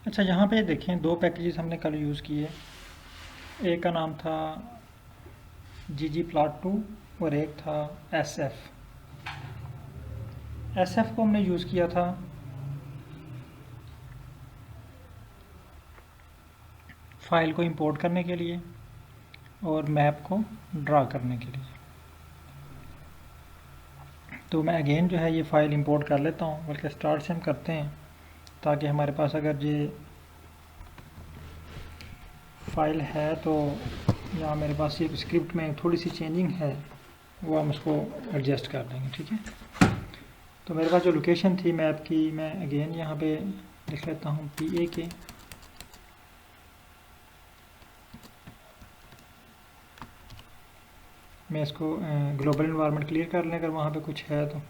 अच्छा, यहाँ पे देखें, दो पैकेजेस हमने कल यूज़ किए। एक का नाम था ggplot2 और एक था sf। sf को हमने यूज़ किया था फाइल को इंपोर्ट करने के लिए और मैप को ड्रा करने के लिए। तो मैं अगेन जो है ये फ़ाइल इंपोर्ट कर लेता हूँ, बल्कि स्टार्ट से हम करते हैं ताकि हमारे पास अगर ये फाइल है तो यहाँ मेरे पास ये स्क्रिप्ट में थोड़ी सी चेंजिंग है, वो हम उसको एडजस्ट कर देंगे। ठीक है, तो मेरे पास जो लोकेशन थी मैप की, मैं अगेन यहाँ पे लिख लेता हूँ PAK। मैं इसको ग्लोबल इन्वायरमेंट क्लियर कर लें अगर वहाँ पे कुछ है तो।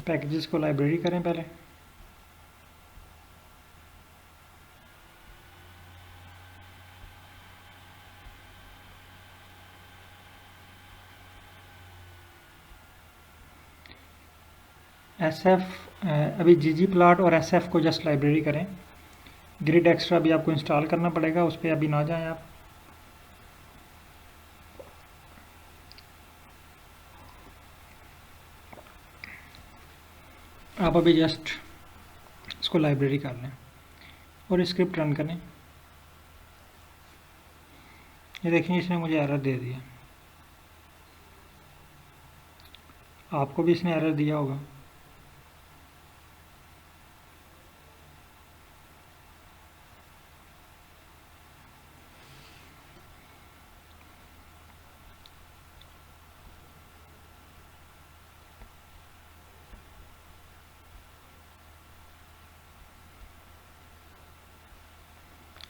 पैकेजेस को लाइब्रेरी करें पहले। SF अभी ggplot और SF को जस्ट लाइब्रेरी करें। ग्रिड एक्स्ट्रा भी आपको इंस्टॉल करना पड़ेगा, उस पर अभी ना जाएं आप। अभी जस्ट इसको लाइब्रेरी कर लें और स्क्रिप्ट रन करें। ये देखिए, इसने मुझे एरर दे दिया। आपको भी इसने एरर दिया होगा।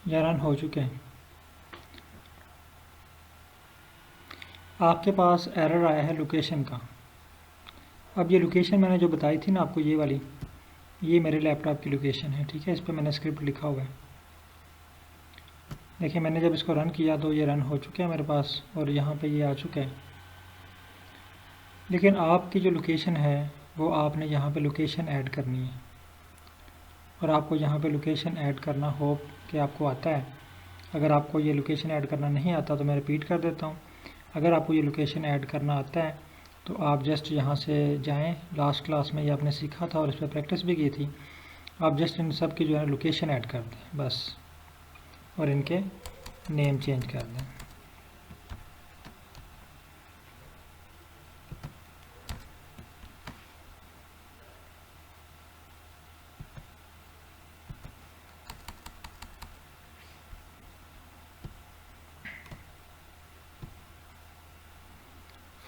या रन हो चुके हैं। आपके पास एरर आया है लोकेशन का। अब ये लोकेशन मैंने जो बताई थी ना आपको, ये वाली, ये मेरे लैपटॉप की लोकेशन है। ठीक है, इस पर मैंने स्क्रिप्ट लिखा हुआ है। देखिए, मैंने जब इसको रन किया तो ये रन हो चुका है मेरे पास और यहाँ पे ये आ चुका है। लेकिन आपकी जो लोकेशन है वो आपने यहाँ पे लोकेशन ऐड करनी है, और आपको यहाँ पे लोकेशन ऐड करना होप कि आपको आता है। अगर आपको ये लोकेशन ऐड करना नहीं आता तो मैं रिपीट कर देता हूँ। अगर आपको ये लोकेशन ऐड करना आता है तो आप जस्ट यहाँ से जाएं। लास्ट क्लास में ये आपने सीखा था और इस पर प्रैक्टिस भी की थी। आप जस्ट इन सब की जो है लोकेशन ऐड कर दें बस, और इनके नेम चेंज कर दें।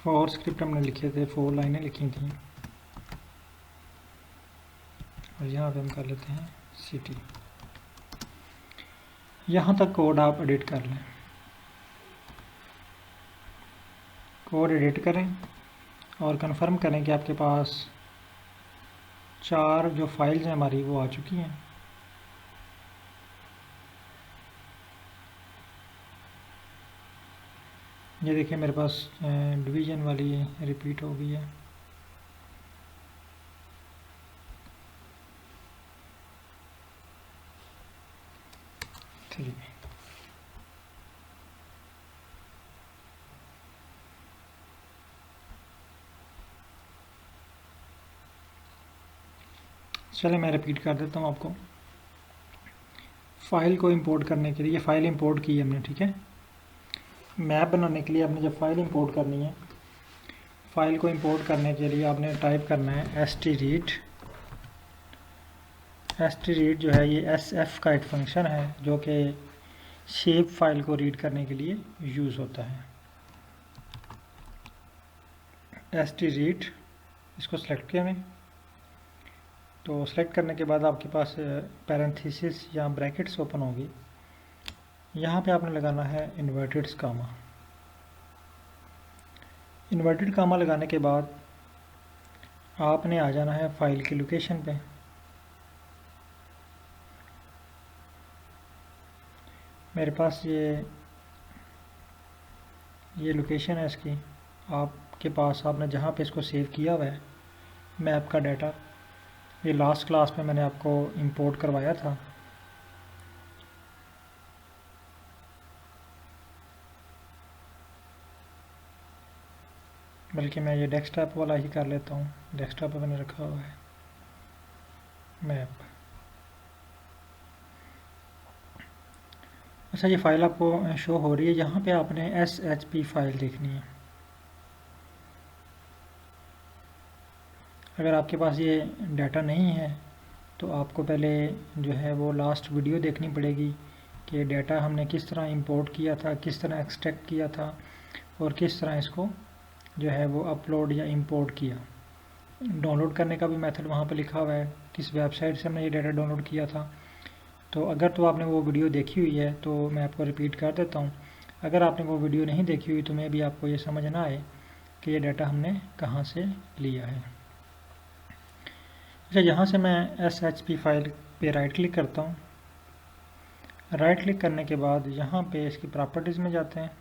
फॉर स्क्रिप्ट हमने लिखे थे, 4 लाइनें लिखी थी, और यहाँ पे हम कर लेते हैं सिटी। यहाँ तक कोड आप एडिट कर लें, कोड एडिट करें और कंफर्म करें कि आपके पास 4 जो फाइल्स हैं हमारी वो आ चुकी हैं। ये देखिए मेरे पास डिवीज़न वाली रिपीट हो गई है। चलिए मैं रिपीट कर देता हूँ आपको। फाइल को इंपोर्ट करने के लिए, फ़ाइल इंपोर्ट की हमने, ठीक है। मैप बनाने के लिए आपने जब फाइल इंपोर्ट करनी है, फाइल को इंपोर्ट करने के लिए आपने टाइप करना है htread। htread जो है ये sf का एक फंक्शन है जो कि शेप फाइल को रीड करने के लिए यूज़ होता है। htread इसको सेलेक्ट किया मैंने, तो सेलेक्ट करने के बाद आपके पास पैरेंथेसिस या ब्रैकेट्स ओपन होगी। यहाँ पे आपने लगाना है इन्वर्टेड कामा। इन्वर्टेड कामा लगाने के बाद आपने आ जाना है फाइल की लोकेशन पे। मेरे पास ये लोकेशन है इसकी। आपके पास आपने जहाँ पे इसको सेव किया हुआ है मैप का डाटा, ये लास्ट क्लास में मैंने आपको इंपोर्ट करवाया था। बल्कि मैं ये डेस्कटॉप वाला ही कर लेता हूँ, डेस्कटॉप पे मैंने रखा हुआ है मैप। अच्छा, ये फ़ाइल आपको शो हो रही है, यहाँ पे आपने SHP फाइल देखनी है। अगर आपके पास ये डाटा नहीं है तो आपको पहले जो है वो लास्ट वीडियो देखनी पड़ेगी कि डाटा हमने किस तरह इंपोर्ट किया था, किस तरह एक्सट्रैक्ट किया था और किस तरह इसको जो है वो अपलोड या इंपोर्ट किया। डाउनलोड करने का भी मेथड वहाँ पे लिखा हुआ है, किस वेबसाइट से हमने ये डाटा डाउनलोड किया था। तो अगर तो आपने वो वीडियो देखी हुई है तो मैं आपको रिपीट कर देता हूँ। अगर आपने वो वीडियो नहीं देखी हुई तो मैं भी आपको ये समझ ना आए कि ये डाटा हमने कहाँ से लिया है। अच्छा, यहाँ से मैं SHP फाइल पे राइट क्लिक करता हूँ। राइट क्लिक करने के बाद यहाँ पे इसकी प्रॉपर्टीज़ में जाते हैं।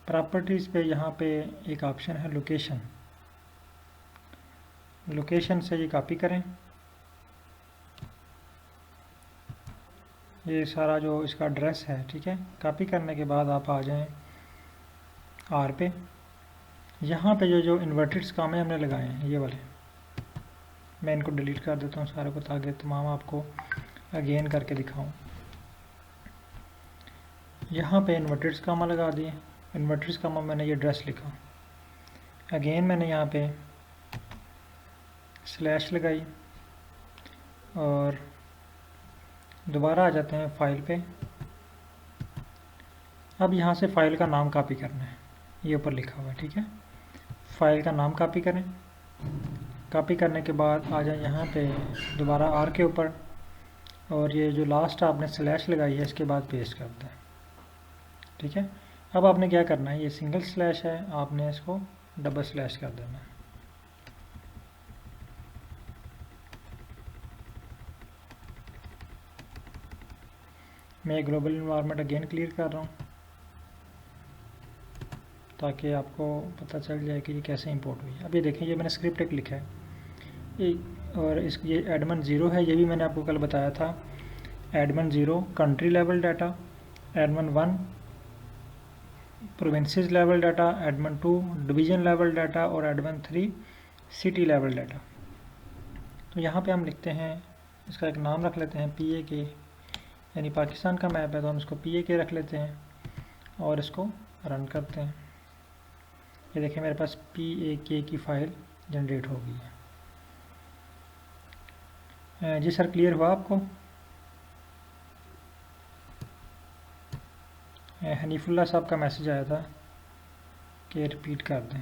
प्रॉपर्टीज़ पे यहाँ पे एक ऑप्शन है लोकेशन। लोकेशन से ये कॉपी करें, ये सारा जो इसका एड्रेस है, ठीक है। कॉपी करने के बाद आप आ जाएं R पे। यहाँ पे जो इन्वर्टेड कामे हमने लगाए हैं ये वाले, मैं इनको डिलीट कर देता हूँ सारे को ताकि तमाम आपको अगेन करके दिखाऊँ। यहाँ पे इन्वर्टेड कामा लगा दिए। इन्वर्टेड कामा मैंने ये एड्रेस लिखा, अगेन मैंने यहाँ पे स्लैश लगाई और दोबारा आ जाते हैं फाइल पे। अब यहाँ से फ़ाइल का नाम कॉपी करना है, ये ऊपर लिखा हुआ है, ठीक है। फ़ाइल का नाम कॉपी करें। कॉपी करने के बाद आ जाए यहाँ पे दोबारा R के ऊपर और ये जो लास्ट आपने स्लैश लगाई है इसके बाद पेस्ट कर दें, ठीक है। अब आपने क्या करना है, ये सिंगल स्लैश है, आपने इसको डबल स्लैश कर देना है। मैं ग्लोबल इन्वायरमेंट अगेन क्लियर कर रहा हूँ ताकि आपको पता चल जाए कि ये कैसे इंपोर्ट हुई है। अब ये देखें, ये मैंने स्क्रिप्ट एक लिखा है और ये एडमिन 0 है, ये भी मैंने आपको कल बताया था। Admin 0 country level data, admin 1 provinces level data, admin 2 division level data और एडमिन 3 सिटी लेवल डाटा। तो यहाँ पे हम लिखते हैं, इसका एक नाम रख लेते हैं PAK, यानी पाकिस्तान का मैप है तो हम इसको PAK रख लेते हैं और इसको रन करते हैं। ये देखिए मेरे पास PAK की फ़ाइल जनरेट हो गई है। जी सर, क्लियर हुआ आपको? हनीफुल्ला साहब का मैसेज आया था। के रिपीट कर दें।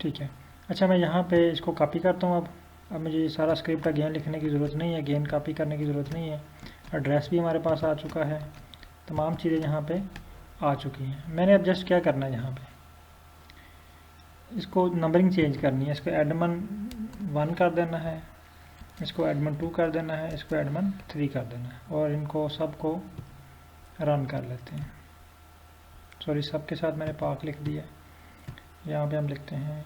ठीक है। अच्छा, मैं यहाँ पे इसको कॉपी करता हूँ। अब मुझे ये सारा स्क्रिप्ट अगेन लिखने की ज़रूरत नहीं है, अगेन कॉपी करने की ज़रूरत नहीं है। एड्रेस भी हमारे पास आ चुका है, तमाम चीज़ें यहाँ पे आ चुकी हैं। मैंने अब जस्ट क्या करना है, यहाँ पे इसको नंबरिंग चेंज करनी है। इसको एडमन 1 कर देना है, इसको एडमन 2 कर देना है, इसको एडमन 3 कर देना है, और इनको सबको रन कर लेते हैं। सॉरी, सब के साथ मैंने पाक लिख दिया। यहाँ पे हम लिखते हैं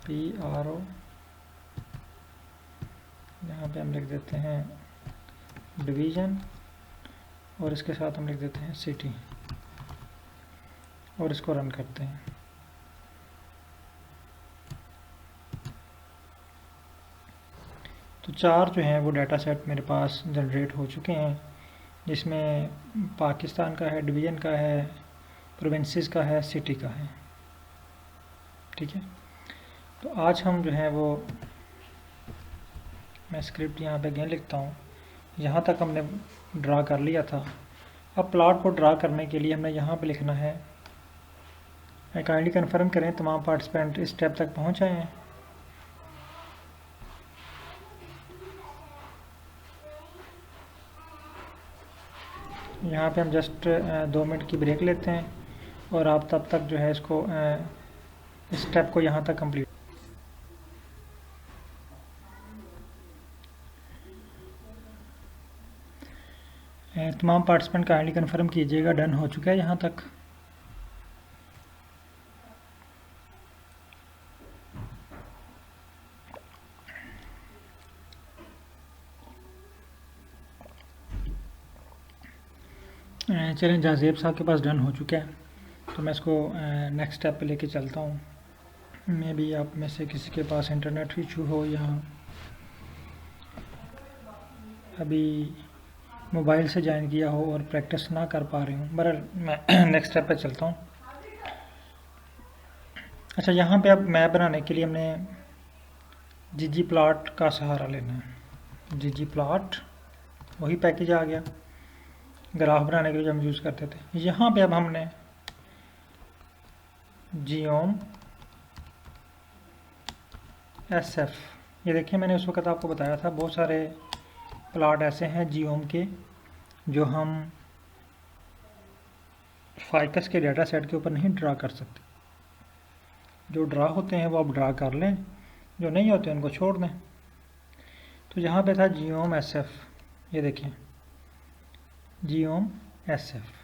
PRO, यहाँ पे हम लिख देते हैं डिवीज़न, और इसके साथ हम लिख देते हैं सिटी, और इसको रन करते हैं। तो 4 जो हैं वो डाटा सेट मेरे पास जनरेट हो चुके हैं, जिसमें पाकिस्तान का है, डिवीज़न का है, प्रोविंसेस का है, सिटी का है। ठीक है। तो आज हम जो है वो, मैं स्क्रिप्ट यहाँ पे अगेन लिखता हूँ। यहाँ तक हमने ड्रा कर लिया था। अब प्लॉट को ड्रा करने के लिए हमने यहाँ पे लिखना है, काइंडली कन्फर्म करें तमाम पार्टिसिपेंट इस स्टेप तक पहुँच आए हैं। यहाँ पे हम जस्ट 2 मिनट की ब्रेक लेते हैं, और आप तब तक जो है इसको इस स्टेप को यहाँ तक कंप्लीट। तमाम पार्टिसिपेंट काइंडली कन्फर्म कीजिएगा डन हो चुका है यहाँ तक। चलें, जाजेब साहब के पास डन हो चुका है, तो मैं इसको नेक्स्ट स्टेप पे लेके चलता हूँ। मे भी आप में से किसी के पास इंटरनेट इशू हो, या अभी मोबाइल से ज्वाइन किया हो और प्रैक्टिस ना कर पा रहे हूँ। बहरहाल मैं नेक्स्ट स्टेप पे चलता हूँ। अच्छा, यहाँ पे अब मैप बनाने के लिए हमने ggplot का सहारा लेना है। ggplot वही पैकेज आ गया, ग्राफ बनाने के लिए हम यूज़ करते थे। यहाँ पे अब हमने geom SF, ये देखिए मैंने उस वक्त आपको बताया था बहुत सारे प्लॉट ऐसे हैं geom के जो हम फाइकस के डाटा सेट के ऊपर नहीं ड्रा कर सकते। जो ड्रा होते हैं वो आप ड्रा कर लें, जो नहीं होते उनको छोड़ दें। तो यहाँ पे था geom SF, ये देखिए geom SF।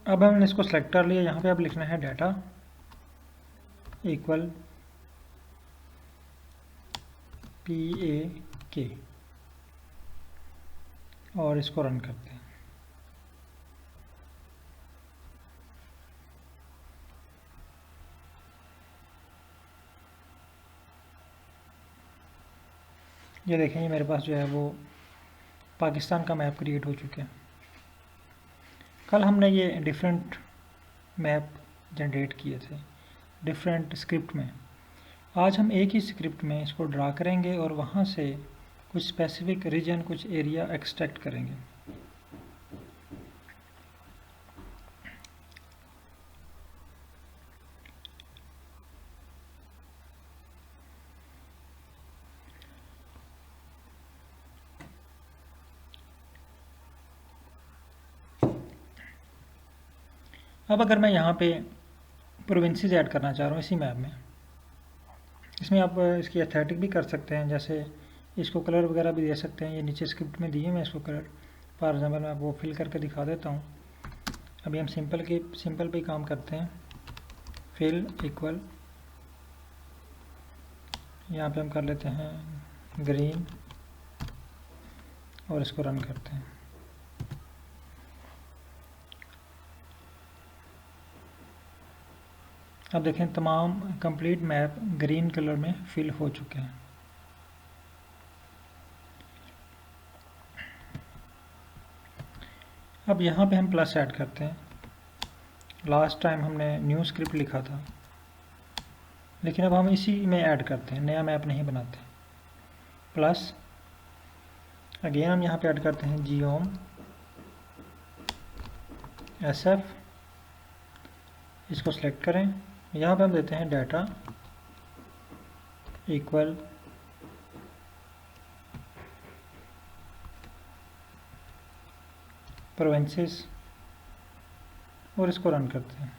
अब हमने इसको सेलेक्ट कर लिया। यहाँ पे अब लिखना है डाटा इक्वल PAK, और इसको रन करते हैं। ये देखें, ये मेरे पास जो है वो पाकिस्तान का मैप क्रिएट हो चुका है। कल हमने ये डिफरेंट मैप जनरेट किए थे डिफरेंट स्क्रिप्ट में। आज हम एक ही स्क्रिप्ट में इसको ड्रा करेंगे और वहाँ से कुछ स्पेसिफिक रीजन, कुछ एरिया एक्सट्रैक्ट करेंगे। अब अगर मैं यहाँ पे प्रोविंसेस ऐड करना चाह रहा हूँ इसी मैप में, इसमें आप इसकी एस्थेटिक भी कर सकते हैं, जैसे इसको कलर वगैरह भी दे सकते हैं। ये नीचे स्क्रिप्ट में दिए मैं इसको कलर, फॉर एग्जाम्पल मैं वो फिल करके दिखा देता हूँ। अभी हम सिंपल पे काम करते हैं। फिल इक्वल, यहाँ पे हम कर लेते हैं ग्रीन, और इसको रन करते हैं। अब देखें तमाम कंप्लीट मैप ग्रीन कलर में फिल हो चुके हैं। अब यहाँ पे हम प्लस ऐड करते हैं। लास्ट टाइम हमने न्यू स्क्रिप्ट लिखा था, लेकिन अब हम इसी में ऐड करते हैं, नया मैप नहीं बनाते। प्लस अगेन हम यहाँ पे ऐड करते हैं geom SF, इसको सेलेक्ट करें। यहाँ पे हम देते हैं डाटा इक्वल प्रोविंसेस और इसको रन करते हैं।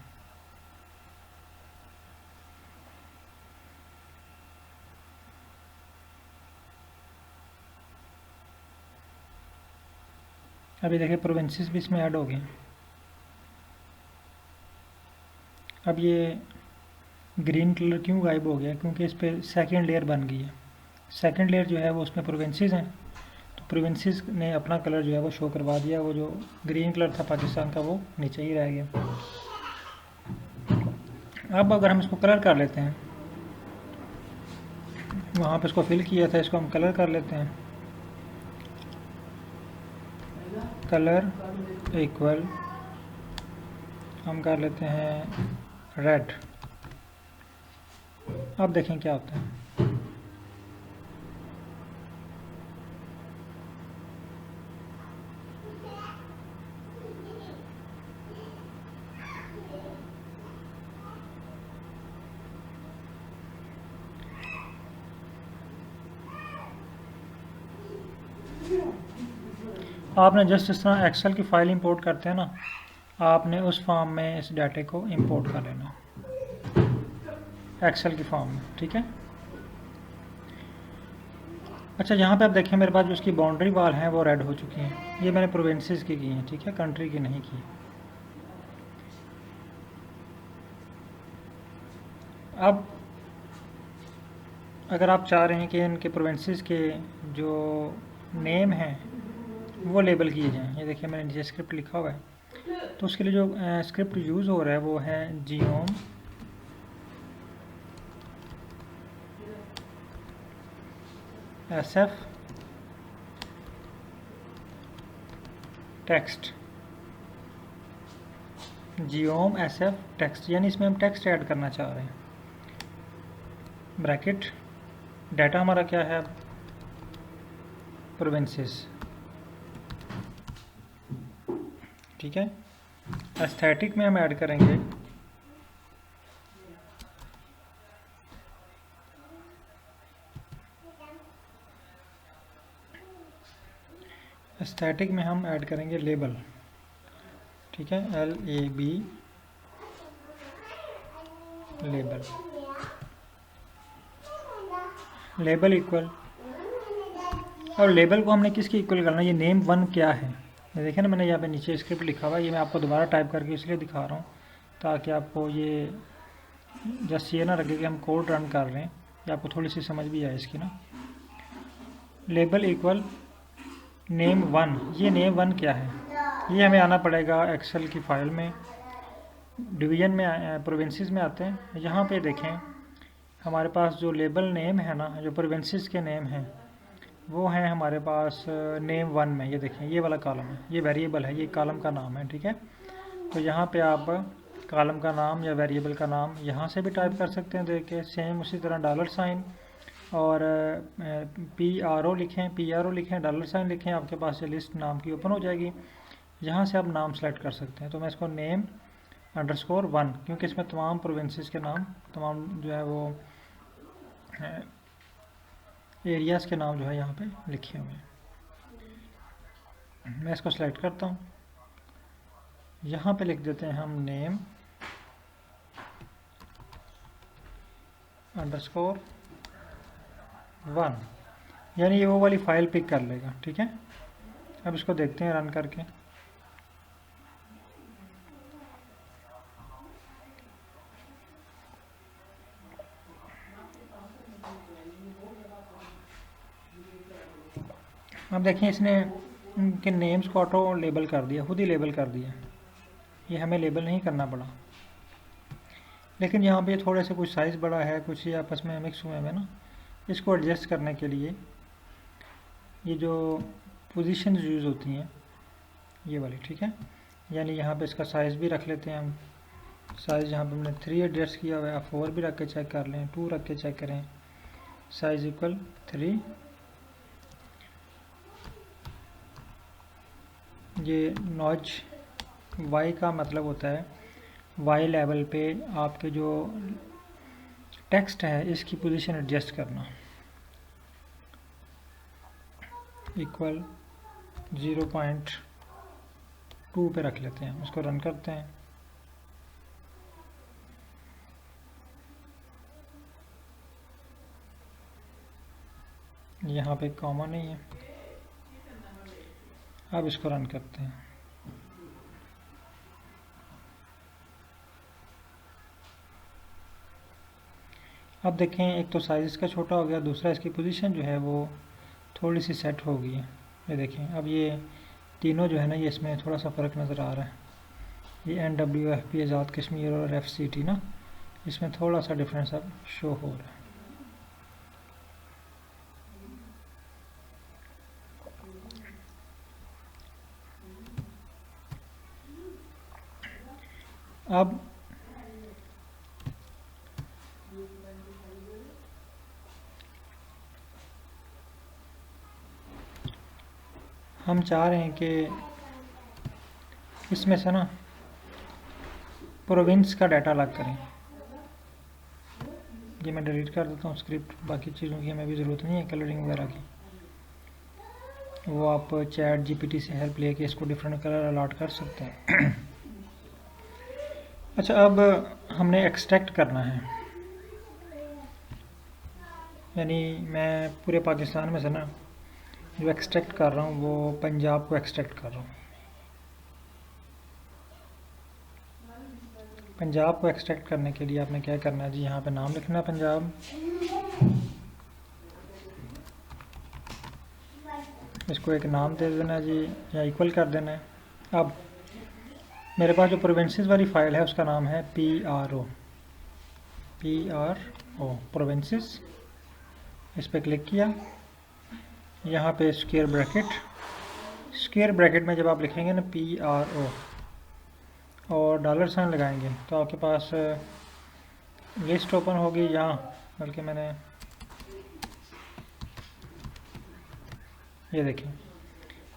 अभी देखिए प्रोविंसेस भी इसमें ऐड हो गए। अब ये ग्रीन कलर क्यों गायब हो गया? क्योंकि इस पर सेकेंड लेयर बन गई है। सेकेंड लेयर जो है वो उसमें प्रोविंसेस हैं, तो प्रोविंसेस ने अपना कलर जो है वो शो करवा दिया। वो जो ग्रीन कलर था पाकिस्तान का वो नीचे ही रह गया। अब अगर हम इसको कलर कर लेते हैं, वहाँ पे इसको फिल किया था, इसको हम कलर कर लेते हैं। कलर इक्वल हम कर लेते हैं रेड। अब देखें क्या होता है। आपने जस्ट इस तरह एक्सेल की फ़ाइल इंपोर्ट करते हैं ना, आपने उस फॉर्म में इस डाटे को इंपोर्ट कर लेना एक्सेल की फॉर्म में, ठीक है। अच्छा, यहाँ पे आप देखें मेरे पास जो उसकी बाउंड्री वाल हैं वो रेड हो चुकी हैं। ये मैंने प्रोविंसेस की हैं, ठीक है, कंट्री की नहीं की। अब अगर आप चाह रहे हैं कि इनके प्रोविंसेस के जो नेम हैं वो लेबल किए जाएँ, ये देखिए मैंने नीचे स्क्रिप्ट लिखा हुआ है, तो उसके लिए जो स्क्रिप्ट यूज़ हो रहा है वो है जियोम SF टेक्स्ट, जियोम SF टेक्स्ट, यानी इसमें हम टेक्स्ट ऐड करना चाह रहे हैं। ब्रैकेट, डाटा हमारा क्या है? प्रोविंसेस, ठीक है। एस्थेटिक में हम ऐड करेंगे एस्थेटिक में हम ऐड करेंगे लेबल, ठीक है, LAB लेबल। लेबल इक्वल, और लेबल को हमने किसके इक्वल करना है? ये नेम 1 क्या है? ये देखें ना, मैंने यहाँ पे नीचे स्क्रिप्ट लिखा हुआ है, ये मैं आपको दोबारा टाइप करके इसलिए दिखा रहा हूँ ताकि आपको ये जस्ट ये ना लगे कि हम कोड रन कर रहे हैं, या आपको थोड़ी सी समझ भी आए इसकी ना। लेबल इक्वल नेम 1, ये नेम 1 क्या है? ये हमें आना पड़ेगा एक्सेल की फ़ाइल में, डिवीज़न में, प्रोविंसेस में आते हैं। यहाँ पे देखें हमारे पास जो लेबल नेम है ना, जो प्रोविंसेस के नेम हैं वो हैं हमारे पास नेम 1 में। ये देखें ये वाला कॉलम है, ये वेरिएबल है, ये कॉलम का नाम है, ठीक है। तो यहाँ पे आप कॉलम का नाम या वेरिएबल का नाम यहाँ से भी टाइप कर सकते हैं, देखिए सेम उसी तरह $, और PRO लिखें, PRO लिखें, $, लिखें, आपके पास ये लिस्ट नाम की ओपन हो जाएगी। यहाँ से आप नाम सेलेक्ट कर सकते हैं। तो मैं इसको नेम _1, क्योंकि इसमें तमाम प्रोविंसेस के नाम, तमाम जो है वो एरियाज़ के नाम जो है यहाँ पे लिखे हुए हैं। मैं इसको सेलेक्ट करता हूँ, यहाँ पे लिख देते हैं हम नेम _1, यानी ये वो वाली फ़ाइल पिक कर लेगा, ठीक है। अब इसको देखते हैं रन करके। अब देखें इसने इनके नेम्स को ऑटो लेबल कर दिया, खुद ही लेबल कर दिया, ये हमें लेबल नहीं करना पड़ा। लेकिन यहाँ पे थोड़े से कुछ साइज़ बड़ा है, कुछ ये आपस में मिक्स हुए हैं ना, इसको एडजस्ट करने के लिए ये जो पोजीशन यूज़ होती हैं ये वाली, ठीक है, यानी यहाँ पे इसका साइज़ भी रख लेते हैं हम। साइज़ यहाँ पे हमने 3 एडजस्ट किया हुआ है, आप 4 भी रख के चेक कर लें, 2 रख के चेक करें, साइज़ इक्वल 3। ये नॉच वाई का मतलब होता है वाई लेवल पे आपके जो टेक्स्ट है इसकी पोजीशन एडजस्ट करना। इक्वल 0.2 पे रख लेते हैं, उसको रन करते हैं। यहाँ पे कॉमा नहीं है। अब इसको रन करते हैं। अब देखें, एक तो साइज़ इसका छोटा हो गया, दूसरा इसकी पोजीशन जो है वो थोड़ी सी सेट हो गई है। ये देखें, अब ये तीनों जो है ना, ये इसमें थोड़ा सा फ़र्क नज़र आ रहा है। ये NWFP आज़ाद कश्मीर और FCT ना, इसमें थोड़ा सा डिफरेंस अब शो हो रहा है। अब हम चाह रहे हैं कि इसमें से ना प्रोविंस का डाटा अलग करें। ये मैं डिलीट कर देता हूँ स्क्रिप्ट, बाकी चीज़ों की हमें भी ज़रूरत नहीं है कलरिंग वगैरह की। वो आप चैट GPT से हेल्प लेके इसको डिफरेंट कलर अलॉट कर सकते हैं। अच्छा, अब हमने एक्सट्रैक्ट करना है, यानी मैं पूरे पाकिस्तान में से ना जो एक्सट्रैक्ट कर रहा हूँ वो पंजाब को एक्सट्रैक्ट कर रहा हूँ। पंजाब को एक्सट्रैक्ट करने के लिए आपने क्या करना है जी, यहाँ पे नाम लिखना है पंजाब, इसको एक नाम दे देना है जी, या इक्वल कर देना है। अब मेरे पास जो प्रोविंसेस वाली फ़ाइल है उसका नाम है PRO प्रोविंसेस। इस पर क्लिक किया, यहाँ पे स्क्वायर ब्रैकेट में जब आप लिखेंगे ना PRO और $साइन लगाएंगे तो आपके पास लिस्ट ओपन होगी। यहाँ बल्कि मैंने ये देखें,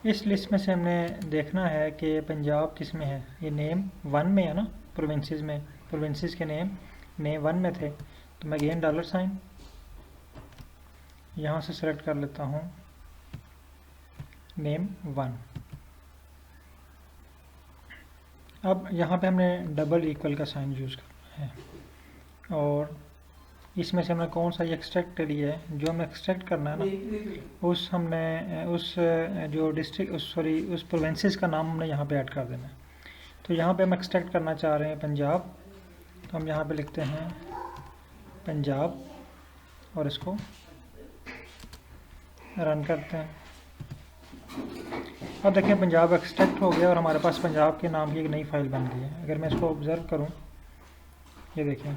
इस लिस्ट में से हमने देखना है कि पंजाब किस में है। ये नेम 1 में है ना, प्रोविंसेस के नेम 1 में थे, तो मैं अगेन $साइन यहाँ से सेलेक्ट कर लेता हूँ नेम 1। अब यहाँ पे हमने डबल इक्वल का साइन यूज़ करना है, और इसमें से हमने कौन सा ये एक्सट्रैक्ट लिया है, जो हमें एक्सट्रैक्ट करना है ना, उस जो डिस्ट्रिक्ट उस प्रोविंसेस का नाम हमने यहाँ पे ऐड कर देना है। तो यहाँ पे हम एक्सट्रैक्ट करना चाह रहे हैं पंजाब, तो हम यहाँ पे लिखते हैं पंजाब और इसको रन करते हैं। अब देखें, पंजाब एक्सट्रैक्ट हो गया और हमारे पास पंजाब के नाम की एक नई फाइल बन गई है। अगर मैं इसको ऑब्ज़र्व करूँ, ये देखें,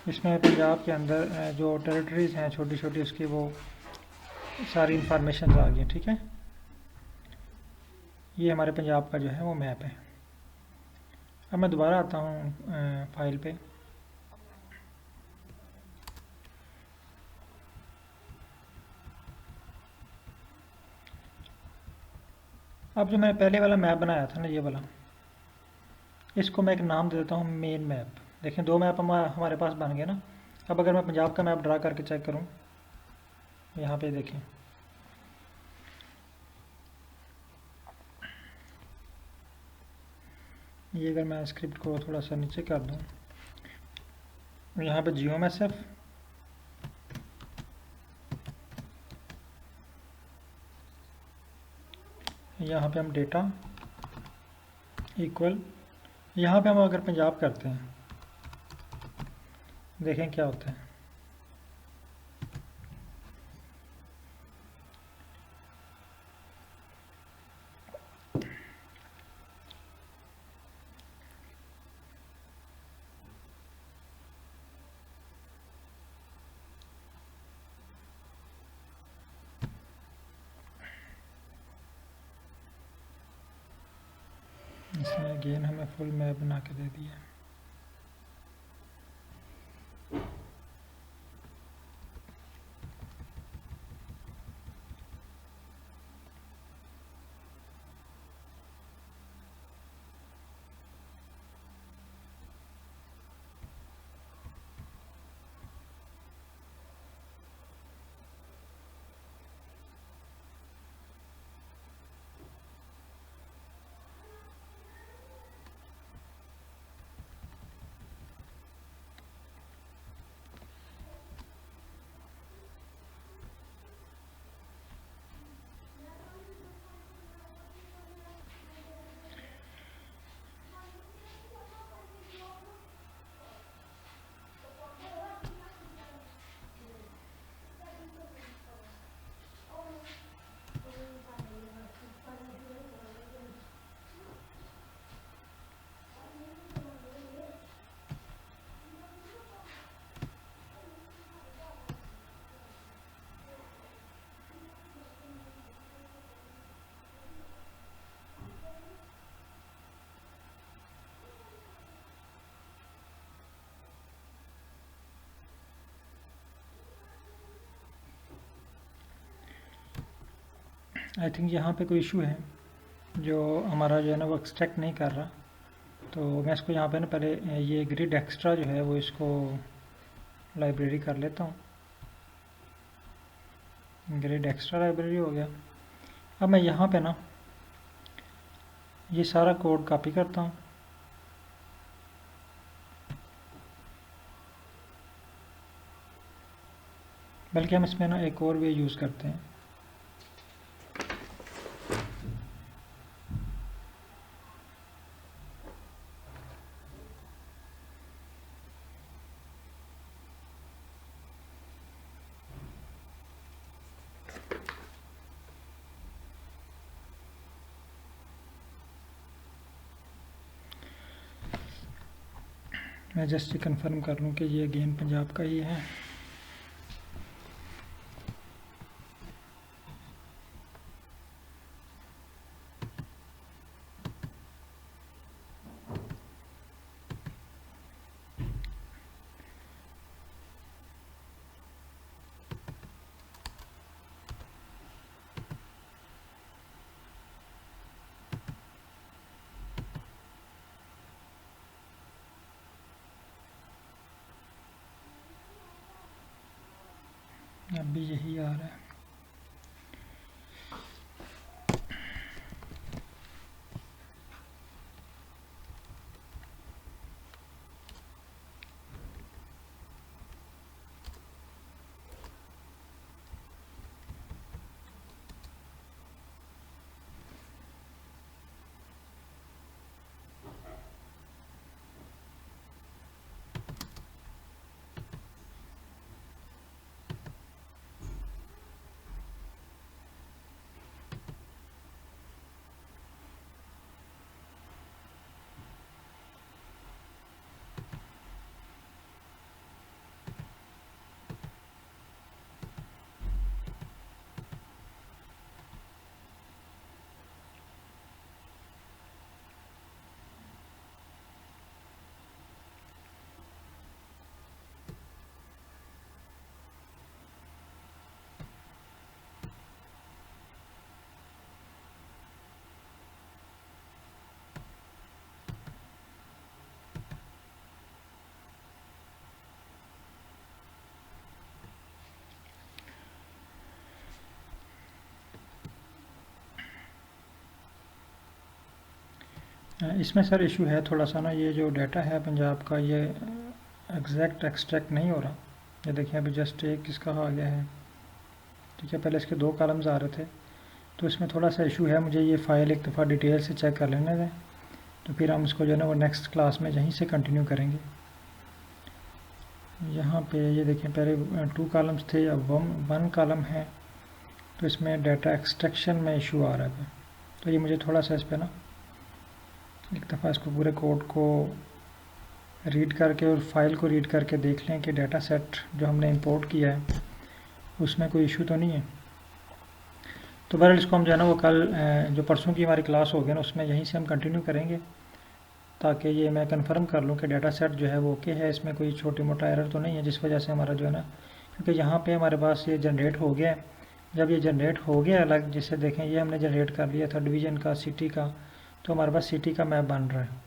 इसमें पंजाब के अंदर जो टेरिटरीज़ हैं छोटी छोटी, उसकी वो सारी इंफॉर्मेशन आ गई। ठीक है, ये हमारे पंजाब का जो है वो मैप है। अब मैं दोबारा आता हूँ फाइल पे, अब जो मैंने पहले वाला मैप बनाया था ना, ये वाला, इसको मैं एक नाम दे देता हूँ मेन मैप। देखें, 2 मैप हमारे पास बन गए ना। अब अगर मैं पंजाब का मैप ड्रा करके चेक करूँ, यहाँ पे देखें, ये अगर मैं स्क्रिप्ट को थोड़ा सा नीचे कर दूँ, यहाँ पे GeoMSF, यहाँ पे हम डेटा इक्वल, यहाँ पे हम अगर पंजाब करते हैं, देखें क्या होता है। इसने अगेन हमें फुल मैप बना के दे दिया। आई थिंक यहाँ पे कोई इशू है जो हमारा जो है ना वो एक्सट्रैक्ट नहीं कर रहा। तो मैं इसको यहाँ पे ना पहले ये ग्रिड एक्स्ट्रा जो है वो इसको लाइब्रेरी कर लेता हूँ। ग्रिड एक्स्ट्रा लाइब्रेरी हो गया। अब मैं यहाँ पे ना ये सारा कोड कॉपी करता हूँ, बल्कि हम इसमें ना एक और वे यूज़ करते हैं। मैं जस्ट ये कंफर्म कर लूँ कि ये अगेन पंजाब का ही है। अब भी यही आ रहा है। इसमें सर इशू है थोड़ा सा ना, ये जो डाटा है पंजाब का ये एग्जैक्ट एक्सट्रैक्ट नहीं हो रहा। ये देखिए अभी जस्ट एक इसका आ गया है, ठीक है। पहले इसके 2 कॉलम्स आ रहे थे, तो इसमें थोड़ा सा इशू है। मुझे ये फ़ाइल एक दफ़ा डिटेल से चेक कर लेने दें, तो फिर हम इसको जो है ना वो नेक्स्ट क्लास में यहीं से कंटिन्यू करेंगे। यहाँ पे ये देखें पहले 2 कॉलम्स थे, अब 1 कॉलम है, तो इसमें डाटा एक्सट्रैक्शन में इशू आ रहा है। तो ये मुझे थोड़ा सा इस पर ना एक दफ़ा इसको पूरे कोड को रीड करके और फाइल को रीड करके देख लें कि डाटा सेट जो हमने इंपोर्ट किया है उसमें कोई इशू तो नहीं है। तो बहरहाल इसको हम जो है ना वो कल जो परसों की हमारी क्लास होगी ना उसमें यहीं से हम कंटिन्यू करेंगे, ताकि ये मैं कंफर्म कर लूँ कि डाटा सेट जो है वो ओके है, इसमें कोई छोटी मोटा एरर तो नहीं है जिस वजह से हमारा जो है ना, क्योंकि यहाँ पे हमारे पास ये जनरेट हो गया है। जब ये जनरेट हो गया अलग, जिसे देखें ये हमने जनरेट कर लिया था डिवीज़न का, सिटी का, तो हमारे पास सिटी का मैप बन रहा है।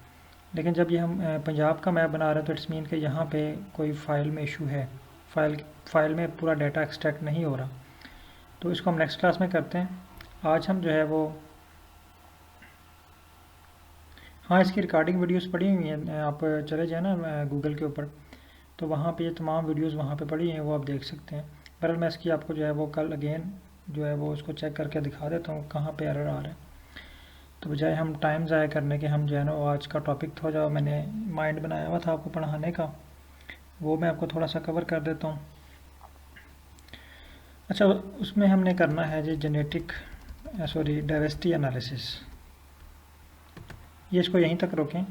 लेकिन जब ये हम पंजाब का मैप बना रहे हैं तो इट्स मीन कि यहाँ पे कोई फ़ाइल में इशू है, फ़ाइल में पूरा डाटा एक्सट्रैक्ट नहीं हो रहा। तो इसको हम नेक्स्ट क्लास में करते हैं। आज हम जो है वो हाँ इसकी रिकॉर्डिंग वीडियोस पड़ी हुई हैं, आप चले जाए ना गूगल के ऊपर, तो वहाँ पे ये तमाम वीडियोस वहाँ पे पड़ी हैं, वो आप देख सकते हैं। बहरहाल मैं इसकी आपको जो है वो कल अगेन जो है वो उसको चेक करके दिखा देता हूँ कहाँ पे एरर आ रहा है। तो बजाय हम टाइम ज़ाया करने के, हम जो है ना वो आज का टॉपिक थोड़ा जो मैंने माइंड बनाया हुआ था आपको पढ़ाने का, वो मैं आपको थोड़ा सा कवर कर देता हूँ। अच्छा, उसमें हमने करना है जी जेनेटिक डाइवर्सिटी एनालिसिस। ये इसको यहीं तक रोकें।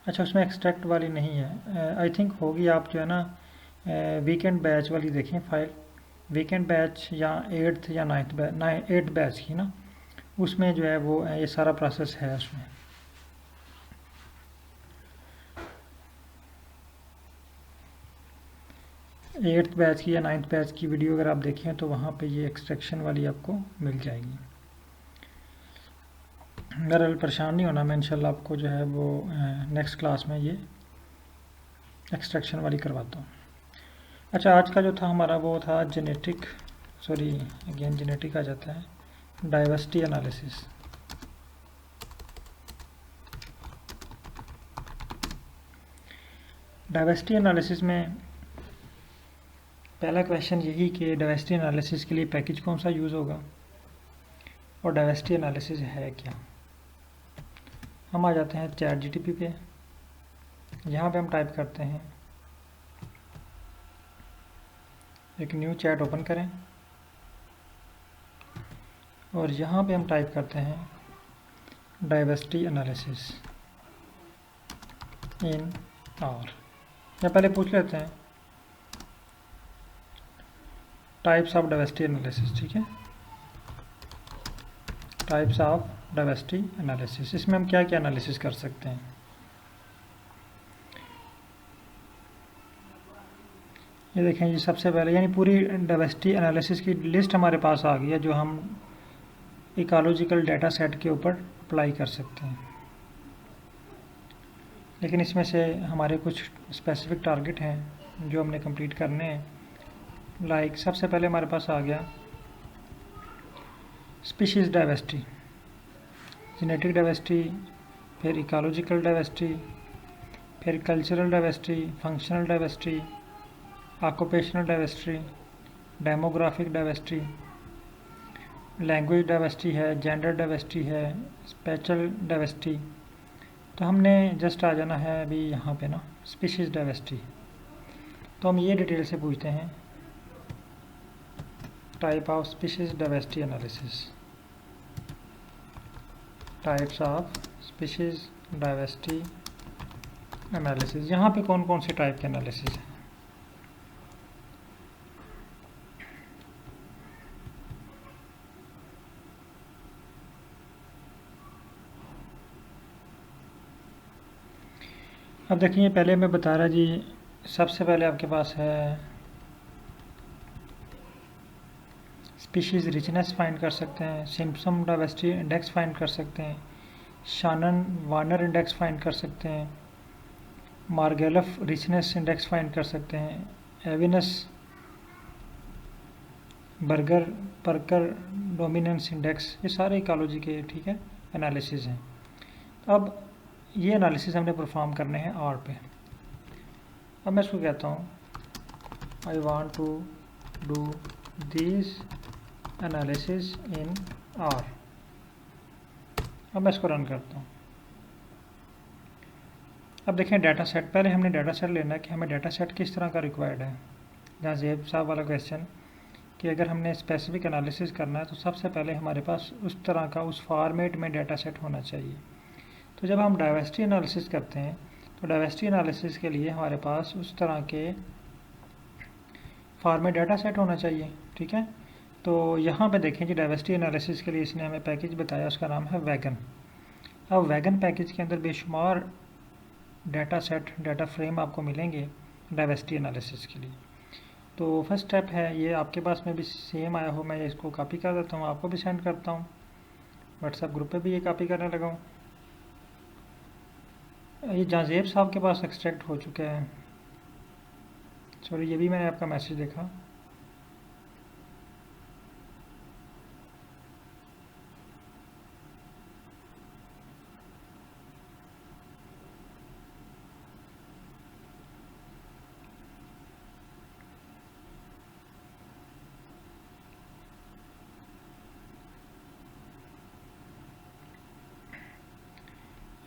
अच्छा, उसमें एक्सट्रैक्ट वाली नहीं है, आई थिंक होगी। आप जो है ना वीकेंड बैच वाली देखें फाइल, वीकेंड बैच या 8th या 8th बैच की ना, उसमें जो है वो ये सारा प्रोसेस है उसमें। 8th बैच की या 9th बैच की वीडियो अगर आप देखें तो वहाँ पे ये एक्सट्रैक्शन वाली आपको मिल जाएगी। बहरहाल परेशान नहीं होना, मैं इंशाल्लाह आपको जो है वो नेक्स्ट क्लास में ये एक्सट्रैक्शन वाली करवाता हूँ। अच्छा, आज का जो था हमारा वो था जेनेटिक आ जाता है डाइवर्सिटी एनालिसिस। डाइवर्सिटी एनालिसिस में पहला क्वेश्चन यही कि डाइवर्सिटी एनालिसिस के लिए पैकेज कौन सा यूज़ होगा और डाइवर्सिटी एनालिसिस है क्या। हम आ जाते हैं चैट जीटीपी पे। यहाँ पे हम टाइप करते हैं, एक न्यू चैट ओपन करें और यहाँ पे हम टाइप करते हैं डाइवर्सिटी एनालिसिस इन आर। या पहले पूछ लेते हैं टाइप्स ऑफ डाइवर्सिटी एनालिसिस, ठीक है, टाइप्स ऑफ डाइवर्सिटी एनालिसिस। इसमें हम क्या क्या एनालिसिस कर सकते हैं। ये देखें जी, सबसे पहले यानी पूरी डाइवर्सिटी एनालिसिस की लिस्ट हमारे पास आ गई है जो हम इकोलॉजिकल डाटा सेट के ऊपर अप्लाई कर सकते हैं। लेकिन इसमें से हमारे कुछ स्पेसिफिक टारगेट हैं जो हमने कंप्लीट करने हैं। लाइक सबसे पहले हमारे पास आ गया स्पीशीज़ डाइवर्सिटी, जेनेटिक डाइवर्सिटी, फिर इकोलॉजिकल डाइवर्सिटी, फिर cultural diversity, functional diversity, occupational diversity, demographic diversity, language diversity है, जेंडर डाइवर्सिटी है, स्पेशल डाइवर्सिटी। तो हमने जस्ट आ जाना है अभी यहाँ पे ना स्पीशीज़ डाइवर्सिटी। तो हम ये डिटेल से पूछते हैं type of species diversity analysis, types of species diversity analysis. यहाँ पे कौन कौन से टाइप के एनालिसिस हैं। अब देखिए, पहले मैं बता रहा जी, सबसे पहले आपके पास है स्पीशीज़ रिचनेस फाइंड कर सकते हैं, सिम्पसन डाइवर्सिटी इंडेक्स फाइंड कर सकते हैं, शानन वार्नर इंडेक्स फाइंड कर सकते हैं, मार्गेलफ रिचनेस इंडेक्स फाइंड कर सकते हैं, एविनस बर्गर परकर डोमिनेंस इंडेक्स। ये सारे इकोलॉजी के, ठीक है, एनालिसिस हैं। अब ये एनालिसिस हमने परफॉर्म करने हैं आर पे। अब मैं इसको कहता हूँ I want to do this analysis in R. अब मैं इसको रन करता हूँ। अब देखें डाटा सेट, पहले हमने डाटा सेट लेना है कि हमें डाटा सेट किस तरह का रिक्वायर्ड है। जहाँ ज़ेब साहब वाला क्वेश्चन कि अगर हमने स्पेसिफिक एनालिसिस करना है तो सबसे पहले हमारे पास उस तरह का, उस फॉर्मेट में डाटा सेट होना चाहिए। तो जब हम डाइवर्सिटी एनालिसिस करते हैं तो डाइवर्सिटी एनालिसिस के लिए हमारे पास उस तरह के फॉर्मेट डाटा सेट होना चाहिए, ठीक है। तो यहाँ पे देखें कि डाइवर्सिटी एनालिसिस के लिए इसने हमें पैकेज बताया, उसका नाम है वैगन। अब वैगन पैकेज के अंदर बेशुमार डाटा सेट, डाटा फ्रेम आपको मिलेंगे डाइवर्सिटी एनालिसिस के लिए। तो फर्स्ट स्टेप है, ये आपके पास में भी सेम आया हो, मैं इसको कॉपी कर देता हूँ, आपको भी सेंड करता हूँ, व्हाट्सएप ग्रुप पे भी ये कॉपी करने लगा हूँ। ये जाजेब साहब के पास एक्सट्रैक्ट हो चुका है, सॉरी, ये भी मैंने आपका मैसेज देखा।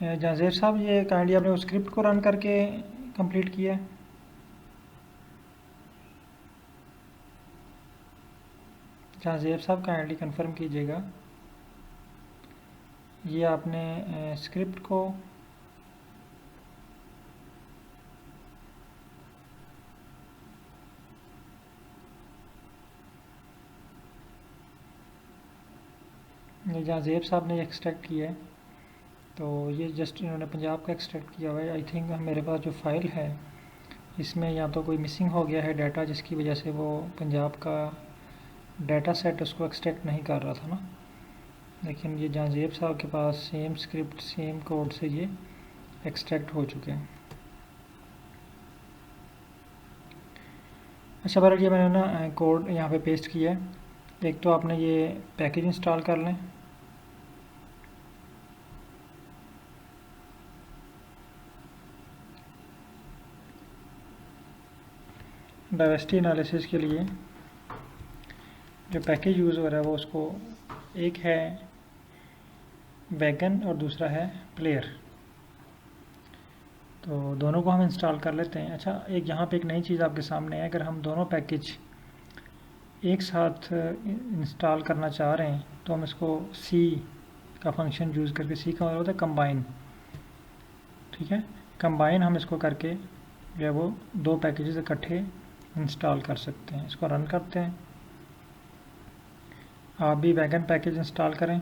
जाजेब साहब, ये काइंडली आपने उस स्क्रिप्ट को रन करके कंप्लीट किया है। जाजेब साहब काइंडली कंफर्म कीजिएगा, ये आपने स्क्रिप्ट को जाजेब साहब ने एक्सट्रैक्ट किया है। तो ये जस्ट इन्होंने पंजाब का एक्सट्रैक्ट किया हुआ है। आई थिंक मेरे पास जो फाइल है इसमें या तो कोई मिसिंग हो गया है डाटा, जिसकी वजह से वो पंजाब का डाटा सेट उसको एक्सट्रैक्ट नहीं कर रहा था ना। लेकिन ये जहाँ ज़ेब साहब के पास सेम स्क्रिप्ट सेम कोड से ये एक्सट्रैक्ट हो चुके हैं। अच्छा बहरहाल ये मैंने ना कोड यहाँ पे पेस्ट किया है। एक तो आपने ये पैकेज इंस्टॉल कर लें, डाइवर्सिटी एनालिसिस के लिए जो पैकेज यूज़ हो रहा है वो उसको एक है वैगन और दूसरा है प्लेयर, तो दोनों को हम इंस्टॉल कर लेते हैं। अच्छा एक यहाँ पे एक नई चीज़ आपके सामने है, अगर हम दोनों पैकेज एक साथ इंस्टॉल करना चाह रहे हैं तो हम इसको सी का फंक्शन यूज़ करके, सी का मतलब होता है कंबाइन, ठीक है, कंबाइन हम इसको करके जो है वो दो पैकेजेस इकट्ठे इंस्टॉल कर सकते हैं। इसको रन करते हैं। आप भी वैगन पैकेज इंस्टॉल करें।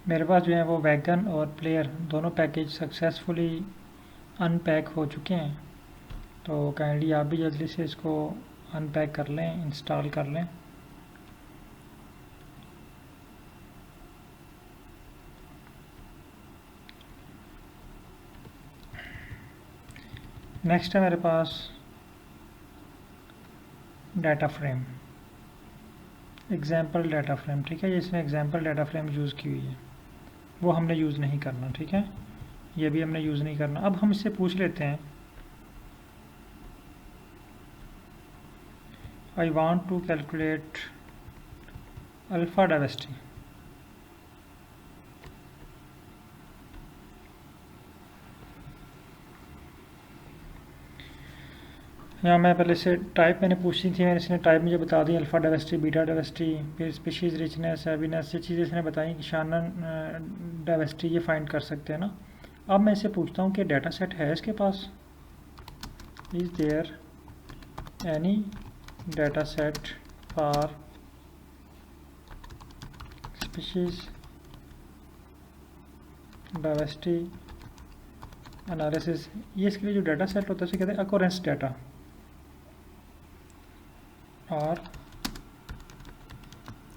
मेरे पास जो है वो वैगन और प्लेयर दोनों पैकेज सक्सेसफुली अनपैक हो चुके हैं, तो काइंडली आप भी जल्दी से इसको अनपैक कर लें, इंस्टॉल कर लें। नेक्स्ट है मेरे पास data frame, example data frame, ठीक है। इसमें एग्जाम्पल डाटा फ्रेम यूज़ की हुई है, वो हमने यूज़ नहीं करना, ठीक है, ये भी हमने यूज़ नहीं करना। अब हम इससे पूछ लेते हैं I want to calculate alpha diversity. यहाँ मैं पहले से टाइप मैंने पूछी थी, मैंने इसने टाइप मुझे बता दी, अल्फ़ा डाइवर्सिटी, बीटा डाइवर्सिटी, फिर स्पीशीज़ रिचनेस, एविनेस, ये चीज़ें इसने बताई कि शानन डाइवर्सिटी ये फाइंड कर सकते हैं ना। अब मैं इसे पूछता हूँ कि डाटा सेट है इसके पास, is there any data set for species diversity analysis. ये इसके लिए जो डाटा सेट होता है उसे कहते हैं अकोरेंस डाटा और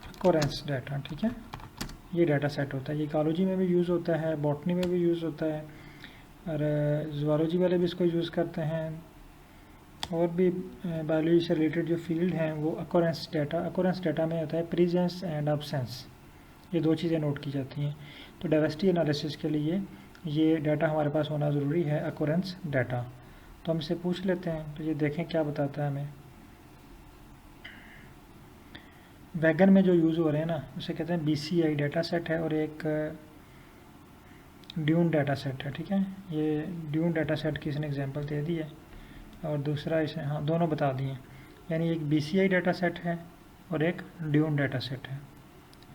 अकोरेंस डाटा, ठीक है, ये डाटा सेट होता है। ये इकोलॉजी में भी यूज़ होता है, बॉटनी में भी यूज़ होता है, और ज़ूलॉजी वाले भी इसको यूज़ करते हैं, और भी बायोलॉजी से रिलेटेड जो फील्ड हैं वो अकोरेंस डाटा में होता है प्रेजेंस एंड एब्सेंस, ये दो चीज़ें नोट की जाती हैं। तो डाइवर्सिटी एनालिसिस के लिए ये डाटा हमारे पास होना ज़रूरी है, अकोरेंस डाटा। तो हम इसे पूछ लेते हैं, तो ये देखें क्या बताता है हमें। वैगन में जो यूज़ हो रहे हैं ना उसे कहते हैं BCI डाटा सेट है, और एक ड्यून डाटा सेट है, ठीक है। ये ड्यून डाटा सेट की इसने एग्जांपल दे दी है, और दूसरा इसने हाँ दोनों बता दिए, यानी एक BCI डाटा सेट है और एक ड्यून डाटा सेट है।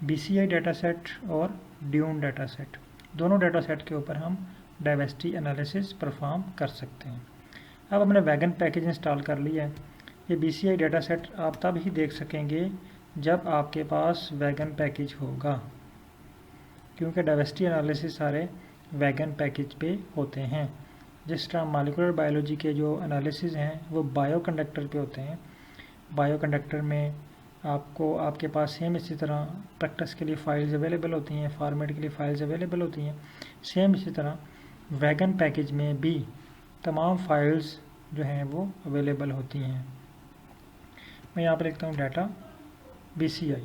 BCI डाटा सेट और ड्यून डाटा सेट, दोनों डाटा सेट के ऊपर हम डाइवर्सिटी एनालिसिस परफॉर्म कर सकते हैं। अब हमने वैगन पैकेज इंस्टॉल कर लिया है। ये BCI डाटा सेट आप तब ही देख सकेंगे जब आपके पास वैगन पैकेज होगा, क्योंकि डाइवर्सिटी एनालिसिस सारे वैगन पैकेज पे होते हैं। जिस तरह मॉलिक्यूलर बायोलॉजी के जो एनालिसिस हैं वो बायो कंडक्टर पे होते हैं, बायो कंडक्टर में आपको आपके पास सेम इसी तरह प्रैक्टिस के लिए फ़ाइल्स अवेलेबल होती हैं, फॉर्मेट के लिए फ़ाइल्स अवेलेबल होती हैं, सेम इसी तरह वैगन पैकेज में भी तमाम फाइल्स जो हैं वो अवेलेबल होती हैं। मैं यहाँ पर लिखता हूँ डाटा BCI।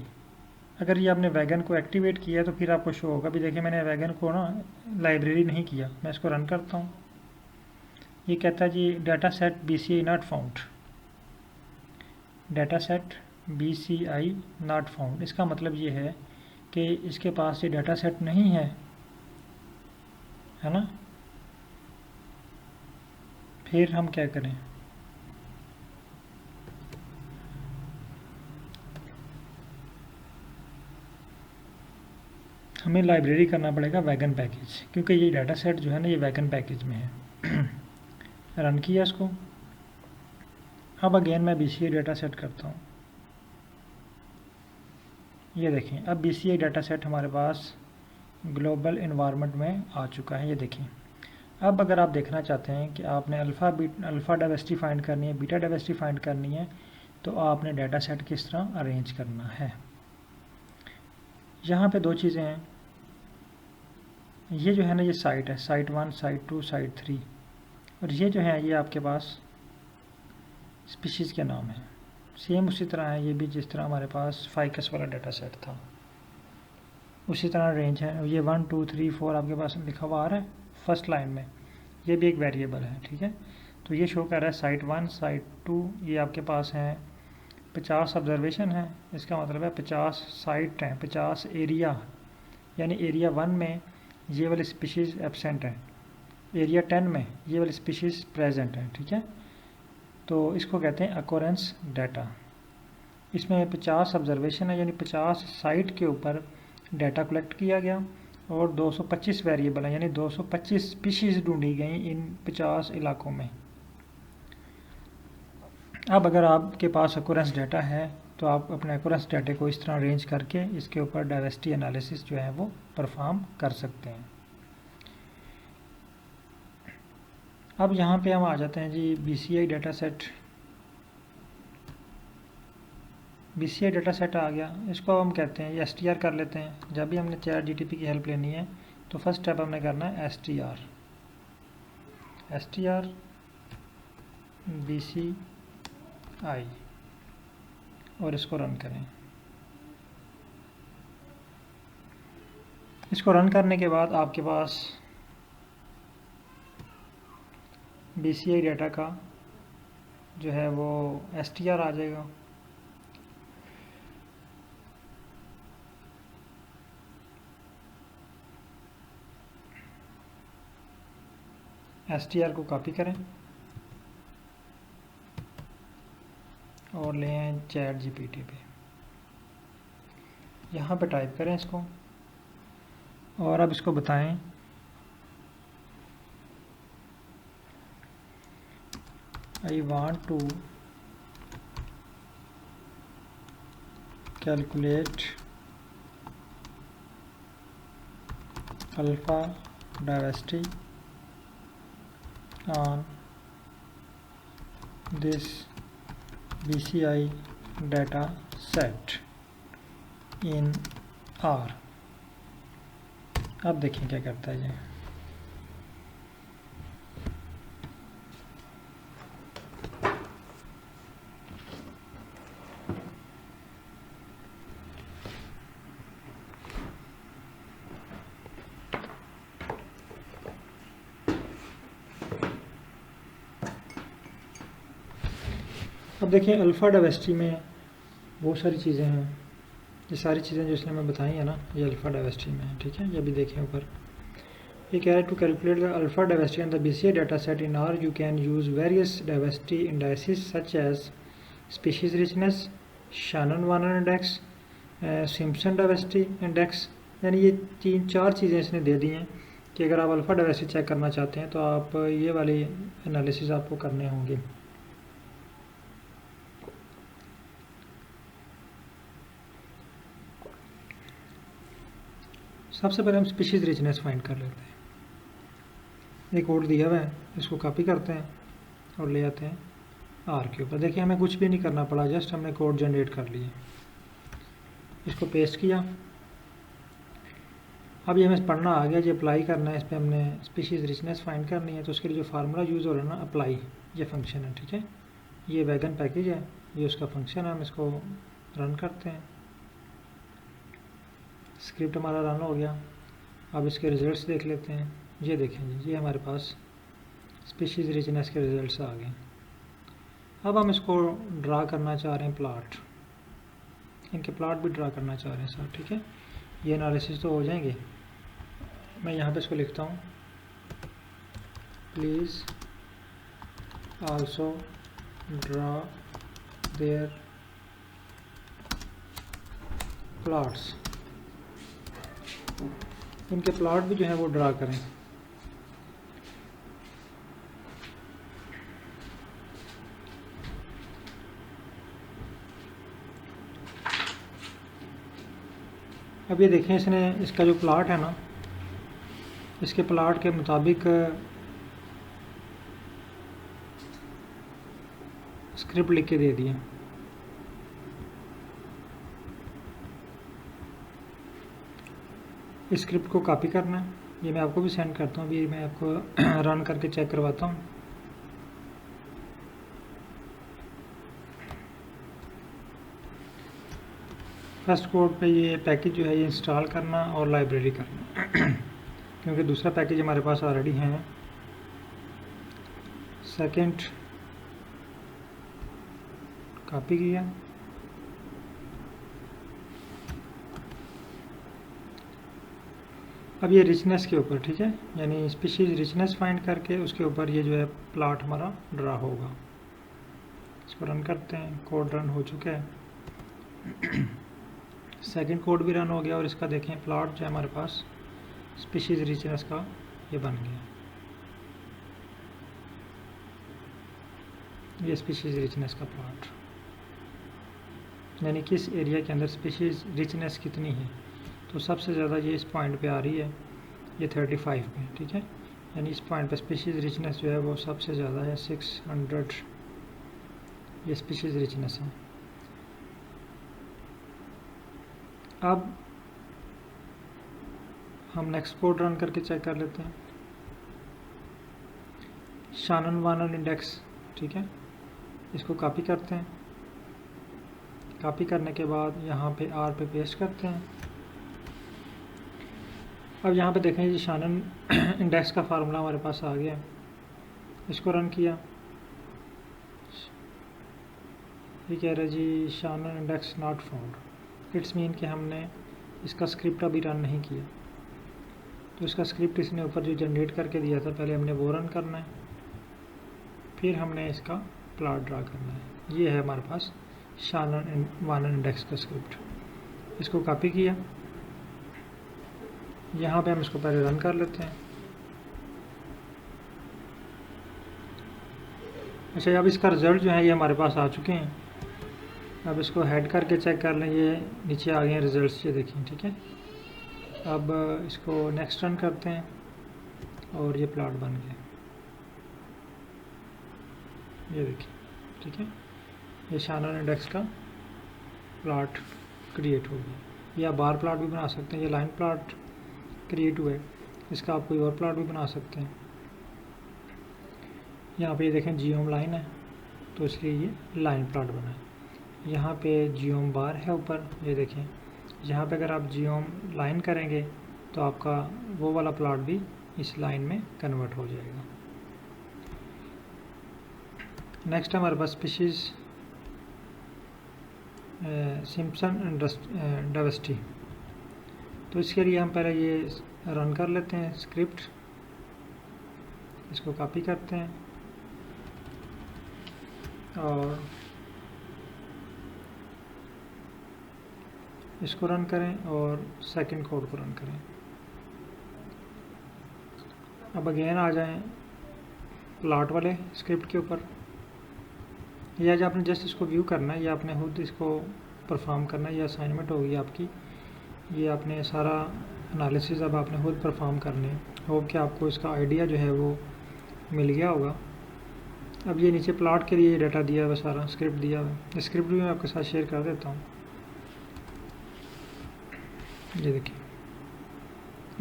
अगर ये आपने वैगन को एक्टिवेट किया तो फिर आपको शो होगा। भी देखिए मैंने वैगन को ना लाइब्रेरी नहीं किया, मैं इसको रन करता हूँ, ये कहता है जी data set BCI not found, data set BCI not found. इसका मतलब ये है कि इसके पास ये डाटा सेट नहीं है ना। फिर हम क्या करें, हमें लाइब्रेरी करना पड़ेगा वैगन पैकेज, क्योंकि ये डाटा सेट जो है ना ये वैगन पैकेज में है। रन किया इसको। अब अगेन मैं BCA डाटा सेट करता हूँ। ये देखें, अब BCA डाटा सेट हमारे पास ग्लोबल इन्वायरमेंट में आ चुका है। ये देखें, अब अगर आप देखना चाहते हैं कि आपने अल्फ़ा डाइवर्सिटी फाइंड करनी है, बीटा डाइवर्सिटी फाइंड करनी है, तो आपने डाटा सेट किस तरह अरेंज करना है। यहाँ पे दो चीज़ें हैं। ये जो है ना ये साइट है, साइट 1, साइट 2, साइट 3, और ये जो है ये आपके पास स्पीशीज़ के नाम है। सेम उसी तरह है ये भी, जिस तरह हमारे पास फाइकस वाला डाटा सेट था उसी तरह रेंज है। ये 1 2 3 4 आपके पास लिखा हुआ आ रहा है फर्स्ट लाइन में। ये भी एक वेरिएबल है, ठीक है। तो ये शो कर रहा है साइट 1, साइट 2, ये आपके पास हैं 50 ऑब्जर्वेशन है। इसका मतलब है 50 साइट हैं, 50 एरिया, यानी एरिया 1 में ये वाली स्पीशीज़ एब्सेंट है, एरिया 10 में ये वाली स्पीशीज़ प्रेजेंट है, ठीक है। तो इसको कहते हैं अकोरेंस डाटा। इसमें 50 ऑब्जर्वेशन है, यानी 50 साइट के ऊपर डाटा कलेक्ट किया गया, और 225 वेरिएबल हैं, यानी 225 स्पीशीज़ ढूंढी गई इन 50 इलाकों में। अब अगर आपके पास अकोरेंस डाटा है तो आप अपने अकोरेंस डाटे को इस तरह अरेंज करके इसके ऊपर डाइवर्सिटी एनालिसिस जो है वो परफॉर्म कर सकते हैं। अब यहाँ पे हम आ जाते हैं जी BCA data set. BCA data set आ गया, इसको हम कहते हैं ये STR कर लेते हैं। जब भी हमने ChatGPT की हेल्प लेनी है तो फर्स्ट स्टेप हमने करना है STR BCI, और इसको रन करें। इसको रन करने के बाद आपके पास BCI डाटा का जो है वो STR आ जाएगा। STR को कॉपी करें और ले आए ChatGPT पे। यहाँ पे टाइप करें इसको, और अब इसको बताएं I want to calculate alpha diversity on this BCI data set in R। अब देखें क्या करता है ये। अब देखिए अल्फ़ा डाइवर्सिटी में बहुत सारी चीज़ें हैं। ये सारी चीज़ें जो इसने मैं बताई है ना ये अल्फ़ा डाइवर्सिटी में है, ठीक है। ये भी देखें ऊपर ये कह रहा है to calculate the alpha diversity and the BCA data set in R you can use various diversity indices such as species richness, Shannon Wiener index, Simpson diversity index. यानी ये 3-4 चीज़ें इसने दे दी हैं कि अगर आप अल्फ़ा डाइवर्सिटी चेक करना चाहते हैं तो आप ये वाली एनालिसिस आपको करने होंगे। सबसे पहले हम स्पीशीज़ रिचनेस फाइंड कर लेते हैं। एक कोड दिया हुआ है, इसको कॉपी करते हैं और ले आते हैं R के ऊपर। देखिए हमें कुछ भी नहीं करना पड़ा, जस्ट हमने कोड जनरेट कर लिए, इसको पेस्ट किया। अब ये हमें पढ़ना आ गया, ये अप्लाई करना है, इस पर हमने स्पीशीज़ रिचनेस फाइंड करनी है। तो उसके लिए जो फार्मूला यूज़ हो रहा है ना अप्लाई, ये फंक्शन है, ठीक है। ये वैगन पैकेज है, ये उसका फंक्शन है। हम इसको रन करते हैं, स्क्रिप्ट हमारा रन हो गया। अब इसके रिज़ल्ट्स देख लेते हैं। ये देखें जी, ये हमारे पास स्पीशीज़ रिचनेस के रिज़ल्ट्स आ गए। अब हम इसको ड्रा करना चाह रहे हैं प्लॉट, इनके प्लॉट भी ड्रा करना चाह रहे हैं सर, ठीक है। ये एनालिसिस तो हो जाएंगे। मैं यहाँ पे इसको लिखता हूँ, please also draw their plots. इनके प्लॉट भी जो है वो ड्रा करें। अब ये देखें, इसने इसका जो प्लॉट है ना, इसके प्लॉट के मुताबिक स्क्रिप्ट लिख के दे दिया। इस स्क्रिप्ट को कॉपी करना है, ये मैं आपको भी सेंड करता हूँ, अभी मैं आपको रन करके चेक करवाता हूँ। फर्स्ट कोड पे ये पैकेज जो है ये इंस्टॉल करना और लाइब्रेरी करना क्योंकि दूसरा पैकेज हमारे पास ऑलरेडी है। सेकंड कॉपी किया, अब ये रिचनेस के ऊपर, ठीक है, यानी स्पीशीज रिचनेस फाइंड करके उसके ऊपर ये जो है प्लॉट हमारा ड्रा होगा। इसको रन करते हैं, कोड रन हो चुका है। सेकंड कोड भी रन हो गया और इसका देखें प्लॉट जो है हमारे पास स्पीशीज रिचनेस का ये बन गया। ये स्पीशीज रिचनेस का प्लॉट, यानी किस एरिया के अंदर स्पीशीज रिचनेस कितनी है। तो सबसे ज़्यादा ये इस पॉइंट पे आ रही है, ये 35 पे, ठीक है, यानी इस पॉइंट पे स्पीशीज रिचनेस जो है वो सबसे ज़्यादा है, 600 ये स्पीशीज रिचनेस है। अब हम नेक्स्ट कोड रन करके चेक कर लेते हैं। शानन वानन इंडेक्स, ठीक है, इसको कॉपी करते हैं। कॉपी करने के बाद यहाँ पे आर पे पेस्ट करते हैं। अब यहाँ पे देखें जी शानन इंडेक्स का फार्मूला हमारे पास आ गया। इसको रन किया, ये कह रहा है जी Shannon index not found. It's mean कि हमने इसका स्क्रिप्ट अभी रन नहीं किया। तो इसका स्क्रिप्ट इसने ऊपर जो जनरेट करके दिया था, पहले हमने वो रन करना है, फिर हमने इसका प्लॉट ड्रा करना है। ये है हमारे पास शानन वानन इंडेक्स का स्क्रिप्ट। इसको कॉपी किया, यहाँ पे हम इसको पहले रन कर लेते हैं। अच्छा, अब इसका रिज़ल्ट जो है ये हमारे पास आ चुके हैं। अब इसको हेड करके चेक कर लें, ये नीचे आ गए हैं रिज़ल्ट्स, ये देखें, ठीक है। अब इसको नेक्स्ट रन करते हैं और ये प्लॉट बन गया, ये देखिए, ठीक है। ये शानन इंडेक्स का प्लॉट क्रिएट हो गया। या बार प्लॉट भी बना सकते हैं, ये लाइन प्लॉट क्रिएट हुआ है, इसका आप कोई और प्लॉट भी बना सकते हैं। यहाँ पे ये देखें जियोम लाइन है, तो इसलिए ये लाइन प्लॉट बना है। यहाँ पे जियोम बार है ऊपर, ये देखें। यहाँ पे अगर आप जियोम लाइन करेंगे तो आपका वो वाला प्लॉट भी इस लाइन में कन्वर्ट हो जाएगा। नेक्स्ट हमारे पास स्पीशीज सिम्पसन डाइवर्सिटी। तो इसके लिए हम पहले ये रन कर लेते हैं स्क्रिप्ट। इसको कॉपी करते हैं और इसको रन करें और सेकंड कोड को रन करें। अब अगेन आ जाएं प्लॉट वाले स्क्रिप्ट के ऊपर। या जो आपने जस्ट इसको व्यू करना है या आपने खुद इसको परफॉर्म करना है, ये असाइनमेंट होगी आपकी। ये आपने सारा एनालिसिस अब आपने खुद परफॉर्म करने हैं। होप कि आपको इसका आइडिया जो है वो मिल गया होगा। अब ये नीचे प्लॉट के लिए डाटा दिया हुआ, सारा स्क्रिप्ट दिया हुआ। स्क्रिप्ट भी मैं आपके साथ शेयर कर देता हूँ। ये देखिए,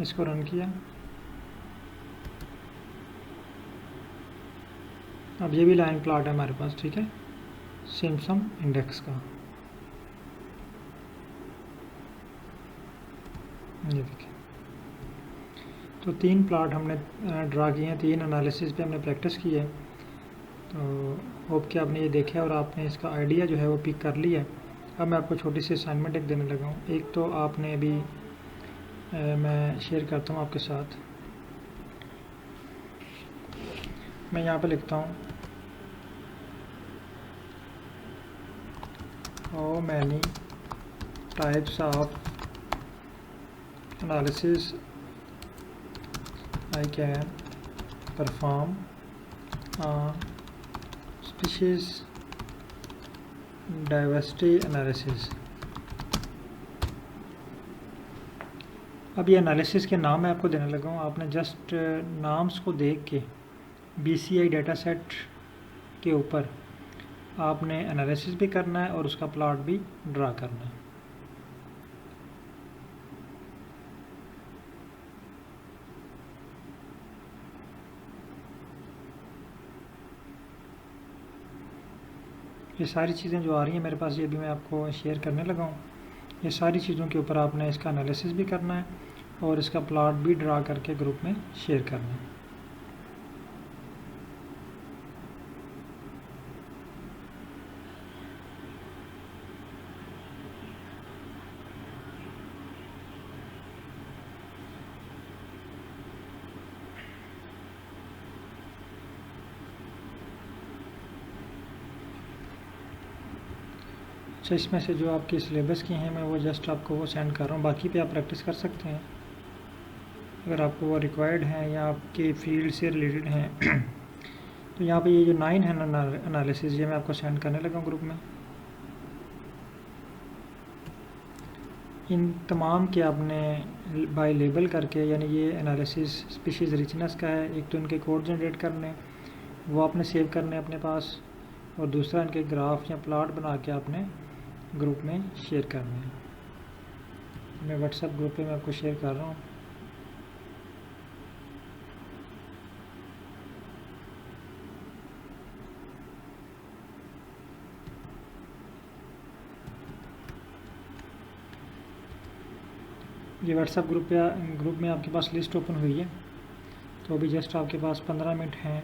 इसको रन किया। अब ये भी लाइन प्लॉट है हमारे पास, ठीक है, सिम्पसन इंडेक्स का। ये देखिए, तो 3 प्लॉट हमने ड्रा किए हैं, 3 एनालिसिस पे हमने प्रैक्टिस की है। तो होप कि आपने ये देखा और आपने इसका आइडिया जो है वो पिक कर लिया है। अब मैं आपको छोटी सी असाइनमेंट एक देने लगा हूँ। एक तो आपने अभी मैं शेयर करता हूँ आपके साथ। मैं यहाँ पे लिखता हूँ how many types of analysis I can perform species diversity analysis। अब ये एनालिसिस के नाम मैं आपको देने लगा हूँ। आपने जस्ट नाम्स को देख के BCI डेटा सेट के ऊपर आपने एनालिसिस भी करना है और उसका प्लॉट भी ड्रा करना है। ये सारी चीज़ें जो आ रही हैं मेरे पास, ये भी मैं आपको शेयर करने लगा हूँ। ये सारी चीज़ों के ऊपर आपने इसका एनालिसिस भी करना है और इसका प्लॉट भी ड्रा करके ग्रुप में शेयर करना है। अच्छा, इसमें से जो आपकी सिलेबस की हैं मैं वो जस्ट आपको वो सेंड कर रहा हूँ, बाकी पे आप प्रैक्टिस कर सकते हैं अगर आपको वो रिक्वायर्ड हैं या आपके फील्ड से रिलेटेड हैं। तो यहाँ पे ये जो 9 है ना एनालिसिस, ये मैं आपको सेंड करने लगा हूँ ग्रुप में। इन तमाम के आपने बाय लेबल करके, यानी ये एनालिसिस स्पीशीज़ रिचनेस का है, एक तो इनके कोड जनरेट करने वो आपने सेव करने अपने पास, और दूसरा इनके ग्राफ या प्लॉट बना के आपने ग्रुप में शेयर करना है। मैं व्हाट्सएप ग्रुप पे मैं आपको शेयर कर रहा हूँ। ये व्हाट्सएप ग्रुप में आपके पास लिस्ट ओपन हुई है, तो अभी जस्ट आपके पास 15 मिनट हैं।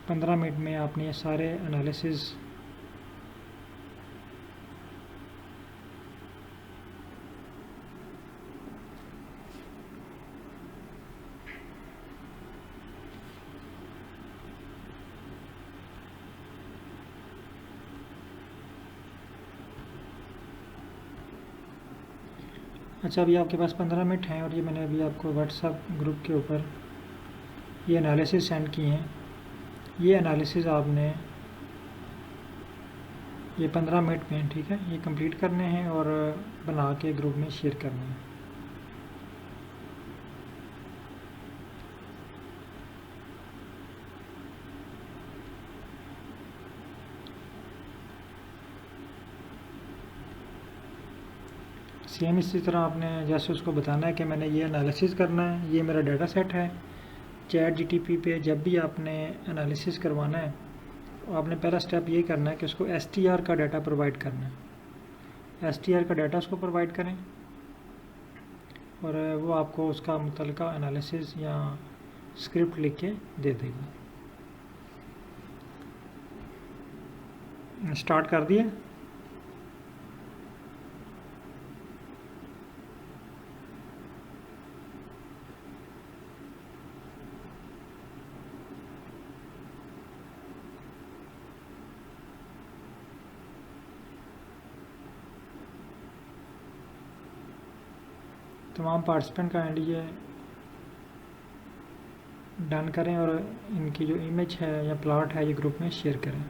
15 मिनट में आपने ये सारे एनालिसिस अच्छा, अभी आपके पास 15 मिनट हैं और ये मैंने अभी आपको व्हाट्सएप ग्रुप के ऊपर ये एनालिसिस सेंड किए हैं। ये एनालिसिस आपने ये 15 मिनट में, ठीक है, ये कंप्लीट करने हैं और बना के ग्रुप में शेयर करने हैं। सेम इसी तरह आपने जैसे उसको बताना है कि मैंने ये एनालिसिस करना है, ये मेरा डेटा सेट है। ChatGPT पे जब भी आपने एनालिसिस करवाना है तो आपने पहला स्टेप ये करना है कि उसको STR का डाटा प्रोवाइड करना है। STR का डाटा उसको प्रोवाइड करें और वो आपको उसका मुतलका एनालिसिस या स्क्रिप्ट लिख के दे देगा। स्टार्ट कर दिया। तमाम पार्टिसिपेंट का ये डन करें और इनकी जो इमेज है या प्लॉट है ये ग्रुप में शेयर करें।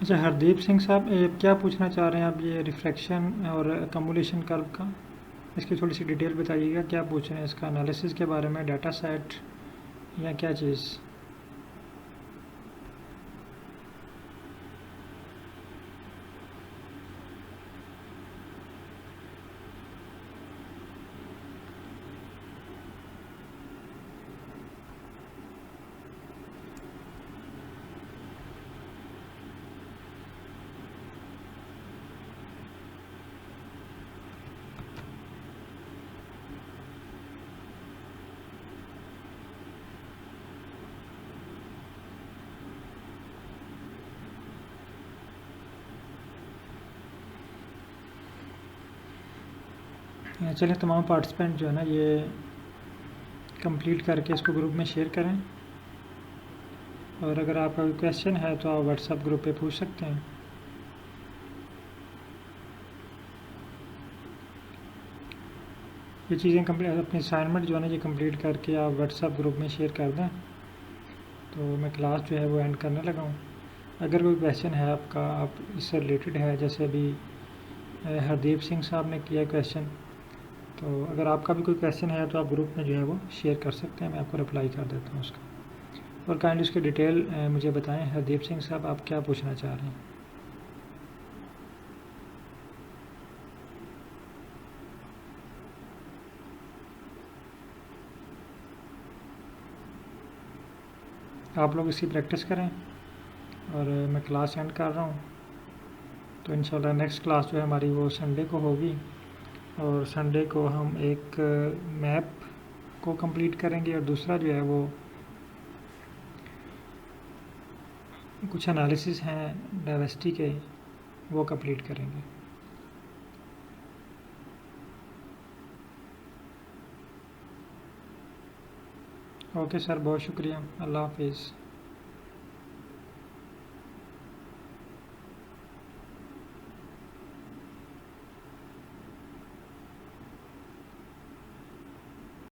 अच्छा हरदीप सिंह साहब, क्या पूछना चाह रहे हैं आप, ये रिफ्रैक्शन और कम्युलेशन कर्व का, इसकी थोड़ी सी डिटेल बताइएगा, क्या पूछ रहे हैं, इसका एनालिसिस के बारे में, डाटा सेट या क्या चीज़? चलिए, तमाम पार्टिसिपेंट जो है ना ये कंप्लीट करके इसको ग्रुप में शेयर करें, और अगर आपका कोई क्वेश्चन है तो आप व्हाट्सएप ग्रुप पे पूछ सकते हैं। ये चीज़ें कंप्लीट, अपनी असाइनमेंट जो है ना ये कंप्लीट करके आप व्हाट्सएप ग्रुप में शेयर कर दें, तो मैं क्लास जो है वो एंड करने लगा हूँ। अगर कोई क्वेश्चन है आपका, आप इससे रिलेटेड है, जैसे अभी हरदीप सिंह साहब ने किया क्वेश्चन, तो अगर आपका भी कोई क्वेश्चन है तो आप ग्रुप में जो है वो शेयर कर सकते हैं, मैं आपको रिप्लाई कर देता हूँ उसका। और काइंडली उसकी डिटेल मुझे बताएं। हरदीप सिंह साहब, आप क्या पूछना चाह रहे हैं? आप लोग इसकी प्रैक्टिस करें, और मैं क्लास एंड कर रहा हूँ। तो इंशाल्लाह नेक्स्ट क्लास जो है हमारी वो संडे को होगी, और संडे को हम एक मैप को कंप्लीट करेंगे, और दूसरा जो है वो कुछ एनालिसिस हैं डाइवर्सिटी के, वो कंप्लीट करेंगे। ओके सर, बहुत शुक्रिया, अल्लाह हाफिज़।